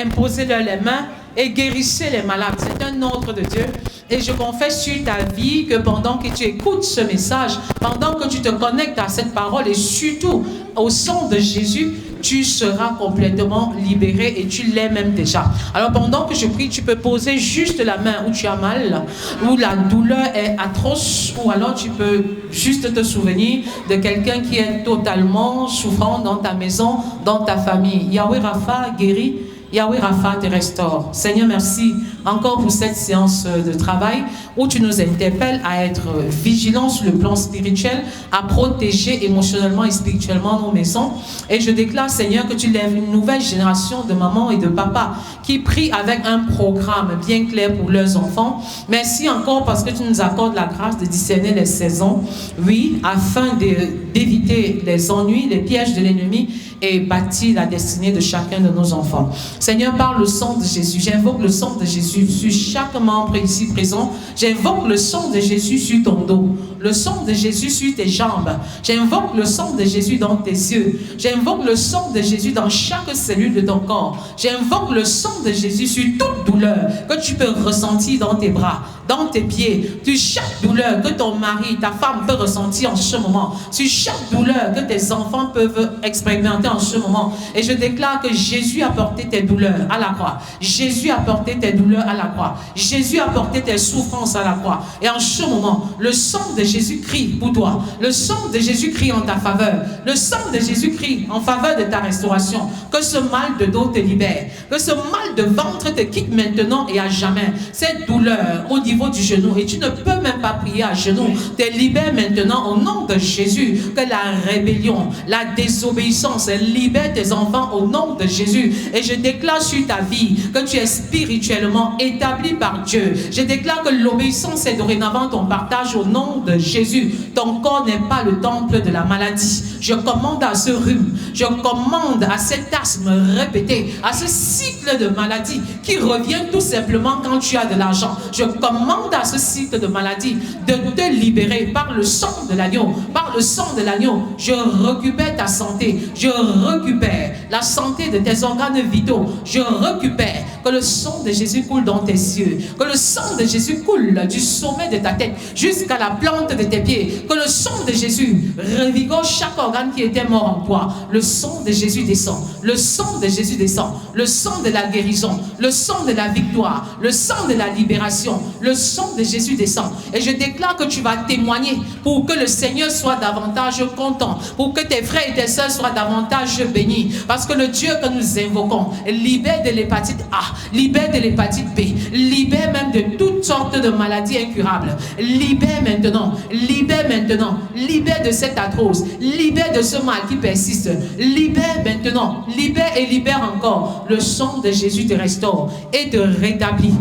Speaker 1: imposez-leur les mains et guérissez les malades. C'est un ordre de Dieu. Et je confesse sur ta vie que pendant que tu écoutes ce message, pendant que tu te connectes à cette parole et surtout au sang de Jésus, tu seras complètement libéré et tu l'es même déjà. Alors pendant que je prie, tu peux poser juste la main où tu as mal, où la douleur est atroce, ou alors tu peux juste te souvenir de quelqu'un qui est totalement souffrant dans ta maison, dans ta famille. Yahweh Rapha guérit. Yahweh Rapha te restaure. Seigneur, merci encore pour cette séance de travail où tu nous interpelles à être vigilants sur le plan spirituel, à protéger émotionnellement et spirituellement nos maisons. Et je déclare, Seigneur, que tu lèves une nouvelle génération de mamans et de papas qui prient avec un programme bien clair pour leurs enfants. Merci encore parce que tu nous accordes la grâce de discerner les saisons, oui, afin d'éviter les ennuis, les pièges de l'ennemi et bâtir la destinée de chacun de nos enfants. Seigneur, par le sang de Jésus, j'invoque le sang de Jésus sur chaque membre ici présent. J'invoque le sang de Jésus sur ton dos, le sang de Jésus sur tes jambes. J'invoque le sang de Jésus dans tes yeux. J'invoque le sang de Jésus dans chaque cellule de ton corps. J'invoque le sang de Jésus sur toute douleur que tu peux ressentir dans tes bras, dans tes pieds, sur chaque douleur que ton mari, ta femme peut ressentir en ce moment, sur chaque douleur que tes enfants peuvent expérimenter en ce moment. Et je déclare que Jésus a porté tes douleurs à la croix. Jésus a porté tes douleurs à la croix. Jésus a porté tes souffrances à la croix. Et en ce moment, le sang de Jésus crie pour toi. Le sang de Jésus crie en ta faveur. Le sang de Jésus crie en faveur de ta restauration. Que ce mal de dos te libère. Que ce mal de ventre te quitte maintenant et à jamais. Cette douleur au niveau du genou, et tu ne peux même pas prier à genoux, te libère maintenant au nom de Jésus. Que la rébellion, la désobéissance libère tes enfants au nom de Jésus. Et je déclare sur ta vie que tu es spirituellement établi par Dieu. Je déclare que l'obéissance est dorénavant ton partage au nom de Jésus. Ton corps n'est pas le temple de la maladie. Je commande à ce rhume, je commande à cet asthme répété, à ce cycle de maladie qui revient tout simplement quand tu as de l'argent. Je commande à ce cycle de maladie de te libérer par le sang de l'agneau. Par le sang de l'agneau, je récupère ta santé, je récupère la santé de tes organes vitaux, je récupère que le sang de Jésus coule dans tes yeux, que le sang de Jésus coule du sommet de ta tête jusqu'à la plante de tes pieds, que le sang de Jésus revigore chaque organe qui était mort en toi. Le sang de Jésus descend, le sang de Jésus descend, le sang de la guérison, le sang de la victoire, le sang de la libération, le sang de Jésus descend. Et je déclare que tu vas témoigner pour que le Seigneur soit davantage content, pour que tes frères et tes sœurs soient davantage bénis, parce que le Dieu que nous invoquons libère de l'hépatite A, libère de l'hépatite B, libère même de toutes sortes de maladies incurables. Libère maintenant, libère de cette arthrose, libère de ce mal qui persiste, libère maintenant, libère et libère encore. Le sang de Jésus te restaure et te rétablit,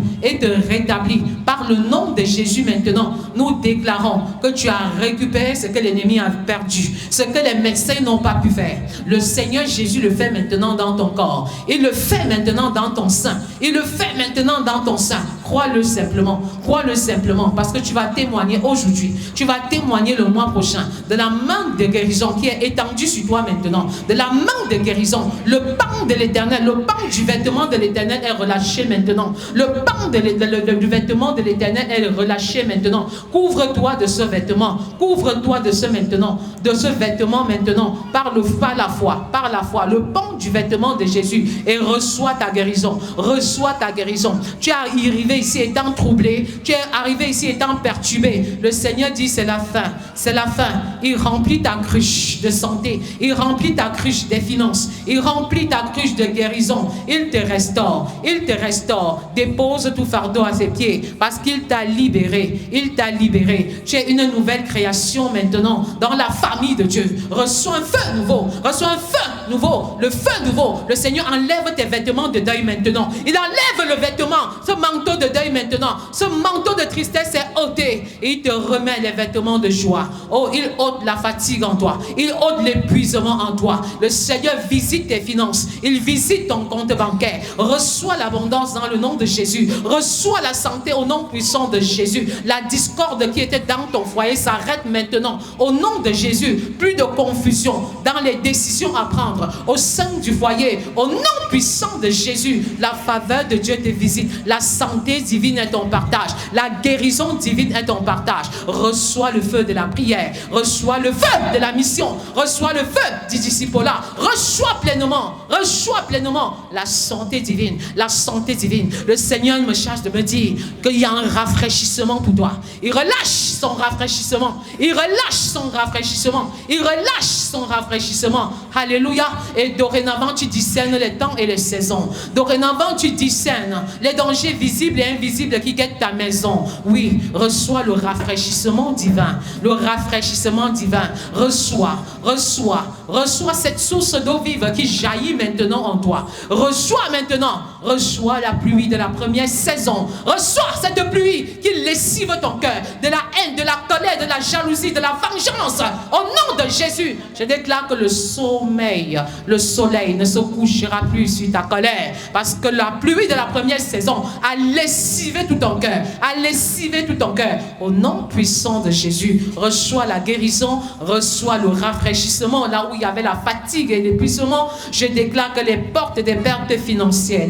Speaker 1: par le nom de Jésus. Maintenant, nous déclarons que tu as récupéré ce que l'ennemi a perdu, ce que les médecins n'ont pas pu faire. Le Seigneur Jésus le fait maintenant dans ton corps, il le fait maintenant dans ton sein, il le fait maintenant dans ton sein. Crois-le simplement, parce que tu vas témoigner aujourd'hui, tu vas témoigner le mois prochain de la main de guérison qui est étendue sur toi maintenant, de la main de guérison. Le pan de l'Éternel, le pan du vêtement de l'Éternel est relâché maintenant. Le pan du vêtement de l'Éternel est relâché maintenant. Couvre-toi de ce vêtement, couvre-toi de ce vêtement maintenant, par la foi, le pan du vêtement de Jésus, et reçois ta guérison, Tu es arrivé arrivé ici étant troublé, tu es arrivé ici étant perturbé. Le Seigneur dit c'est la fin, c'est la fin. Il remplit ta cruche de santé, il remplit ta cruche des finances, il remplit ta cruche de guérison. Il te restaure, il te restaure. Dépose tout fardeau à ses pieds parce qu'il t'a libéré, il t'a libéré. Tu es une nouvelle création maintenant dans la famille de Dieu. Reçois un feu nouveau, reçois un feu nouveau, le feu nouveau. Le Seigneur enlève tes vêtements de deuil maintenant. Il enlève le vêtement, ce manteau de deuil maintenant. Ce manteau de tristesse est ôté et il te remet les vêtements de joie. Oh, il ôte la fatigue en toi, il ôte l'épuisement en toi. Le Seigneur visite tes finances, il visite ton compte bancaire. Reçois l'abondance dans le nom de Jésus. Reçois la santé au nom puissant de Jésus. La discorde qui était dans ton foyer s'arrête maintenant au nom de Jésus. Plus de confusion dans les décisions à prendre au sein du foyer. Au nom puissant de Jésus, la faveur de Dieu te visite. La santé divine est ton partage. La guérison divine est ton partage. Reçois le feu de la prière. Reçois le feu de la mission. Reçois le feu du discipolat. Reçois pleinement la santé divine. La santé divine. Le Seigneur me charge de me dire qu'il y a un rafraîchissement pour toi. Il relâche son rafraîchissement. Il relâche son rafraîchissement. Il relâche son rafraîchissement. Alléluia. Et dorénavant, tu discernes les temps et les saisons. Dorénavant, tu discernes les dangers visibles et invisibles qui guettent ta maison. Oui, reçois le rafraîchissement divin. Le rafraîchissement divin. Reçois cette source d'eau vive qui jaillit maintenant en toi. Reçois maintenant. Reçois la pluie de la première saison. Reçois cette pluie qui lessive ton cœur de la haine, de la colère, de la jalousie, de la vengeance. Au nom de Jésus, je déclare que le soleil ne se couchera plus sur ta colère parce que la pluie de la première saison a lessivé tout ton cœur. A lessivé tout ton cœur. Au nom puissant de Jésus, reçois la guérison, reçois le rafraîchissement là où il y avait la fatigue et l'épuisement. Je déclare que les portes des pertes financières,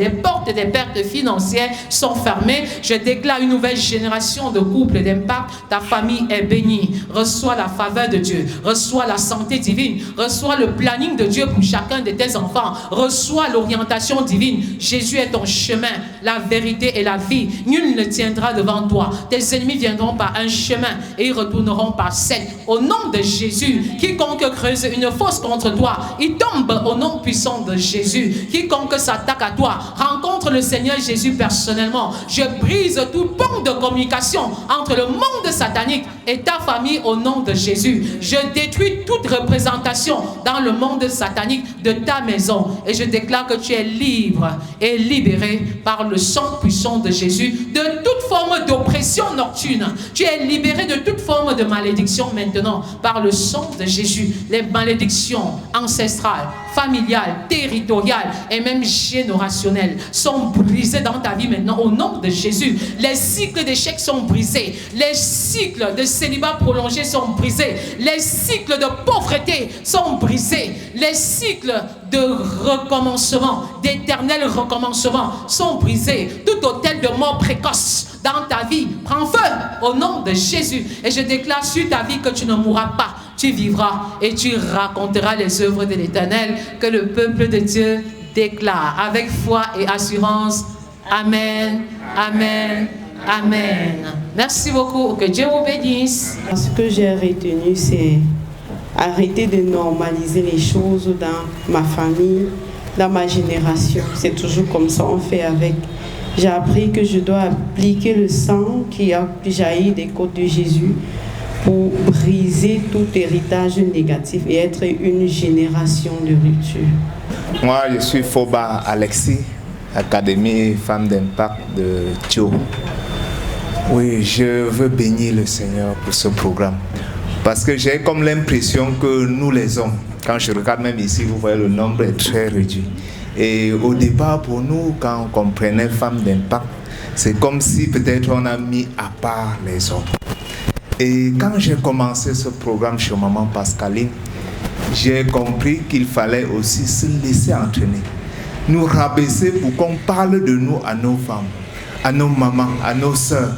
Speaker 1: sont fermées. Je déclare une nouvelle génération de couples d'impact. Ta famille est bénie. Reçois la faveur de Dieu. Reçois la santé divine. Reçois le planning de Dieu pour chacun de tes enfants. Reçois l'orientation divine. Jésus est ton chemin, la vérité et la vie. Nul ne tiendra devant toi. Tes ennemis viendront par un chemin et ils retourneront par 7. Au nom de Jésus, quiconque creuse une fosse contre toi, il tombe au nom puissant de Jésus. Quiconque s'attaque à toi, rencontre le Seigneur Jésus personnellement. Je brise tout pont de communication entre le monde satanique et ta famille au nom de Jésus. Je détruis toute représentation dans le monde satanique de ta maison et je déclare que tu es libre et libéré par le sang puissant de Jésus de toute forme d'oppression nocturne. Tu es libéré de toute forme de malédiction maintenant par le sang de Jésus. Les malédictions ancestrales, familiales, territoriales et même générationnelles sont brisées dans ta vie maintenant au nom de Jésus. Les cycles d'échecs sont brisés. Les cycles de célibat prolongé sont brisés. Les cycles de pauvreté sont brisés. Les cycles de recommencement, d'éternel recommencement sont brisés. Tout hôtel de mort précoce dans ta vie prend feu au nom de Jésus. Et je déclare sur ta vie que tu ne mourras pas. Tu vivras et tu raconteras les œuvres de l'Éternel que le peuple de Dieu déclare avec foi et assurance. Amen, amen, amen. Merci beaucoup. Que Dieu vous bénisse.
Speaker 2: Ce que j'ai retenu, c'est arrêter de normaliser les choses dans ma famille, dans ma génération. C'est toujours comme ça, on fait avec. J'ai appris que je dois appliquer le sang qui a jailli des côtes de Jésus pour briser tout héritage négatif et être une génération de rupture.
Speaker 3: Moi, je suis Foba Alexis, Académie Femmes d'Impact de Thio. Oui, je veux bénir le Seigneur pour ce programme. Parce que j'ai comme l'impression que nous les hommes, quand je regarde même ici, vous voyez le nombre est très réduit. Et au départ, pour nous, quand on comprenait Femmes d'Impact, c'est comme si peut-être on a mis à part les hommes. Et quand j'ai commencé ce programme chez Maman Pascaline, j'ai compris qu'il fallait aussi se laisser entraîner, nous rabaisser pour qu'on parle de nous à nos femmes, à nos mamans, à nos sœurs,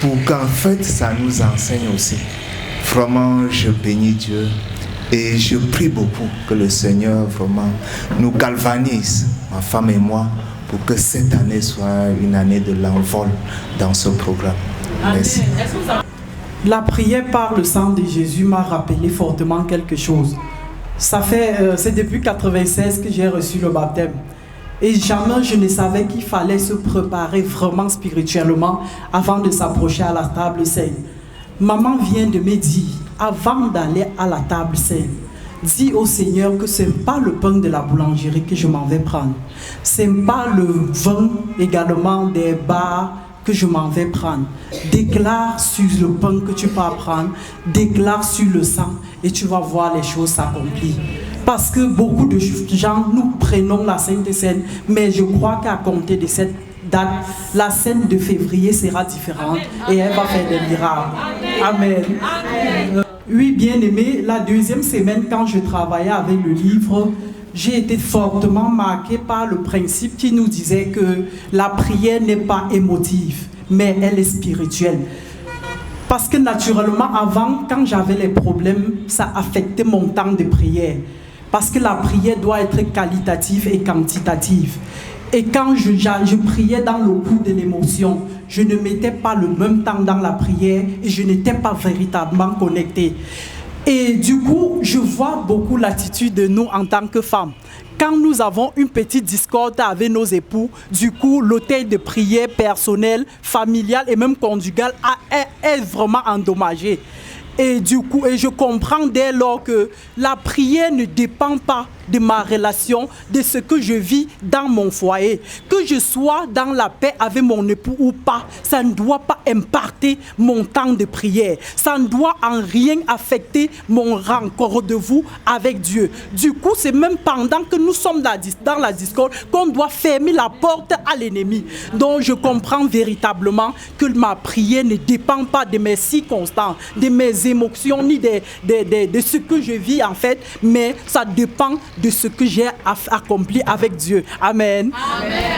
Speaker 3: pour qu'en fait ça nous enseigne aussi. Vraiment, je bénis Dieu et je prie beaucoup que le Seigneur vraiment nous galvanise, ma femme et moi, pour que cette année soit une année de l'envol dans ce programme. Merci.
Speaker 4: La prière par le sang de Jésus m'a rappelé fortement quelque chose. C'est depuis 1996 que j'ai reçu le baptême. Et jamais je ne savais qu'il fallait se préparer vraiment spirituellement avant de s'approcher à la table sainte. Maman vient de me dire, avant d'aller à la table sainte, dis au Seigneur que ce n'est pas le pain de la boulangerie que je m'en vais prendre. Ce n'est pas le vin également des bars que je m'en vais prendre. Déclare sur le pain que tu vas prendre, déclare sur le sang et tu vas voir les choses s'accomplir. Parce que beaucoup de gens, nous prenons la Sainte Seine, mais je crois qu'à compter de cette date, la scène de février sera différente et elle va faire des miracles. Amen. Oui, bien aimé, la deuxième semaine, quand je travaillais avec le livre, j'ai été fortement marqué par le principe qui nous disait que la prière n'est pas émotive, mais elle est spirituelle. Parce que naturellement, avant, quand j'avais les problèmes, ça affectait mon temps de prière. Parce que la prière doit être qualitative et quantitative. Et quand je priais dans le coup de l'émotion, je ne mettais pas le même temps dans la prière et je n'étais pas véritablement connecté. Et du coup, je vois beaucoup l'attitude de nous en tant que femmes. Quand nous avons une petite discorde avec nos époux, du coup, l'autel de prière personnelle, familiale et même conjugale est vraiment endommagé. Et du coup, je comprends dès lors que la prière ne dépend pas de ma relation, de ce que je vis dans mon foyer. Que je sois dans la paix avec mon époux ou pas, ça ne doit pas impacter mon temps de prière. Ça ne doit en rien affecter mon rendez-vous avec Dieu. Du coup, c'est même pendant que nous sommes dans la discorde qu'on doit fermer la porte à l'ennemi. Donc, je comprends véritablement que ma prière ne dépend pas de mes circonstances, de mes émotions, ni de ce que je vis en fait, mais ça dépend de ce que j'ai accompli avec Dieu. Amen. Amen.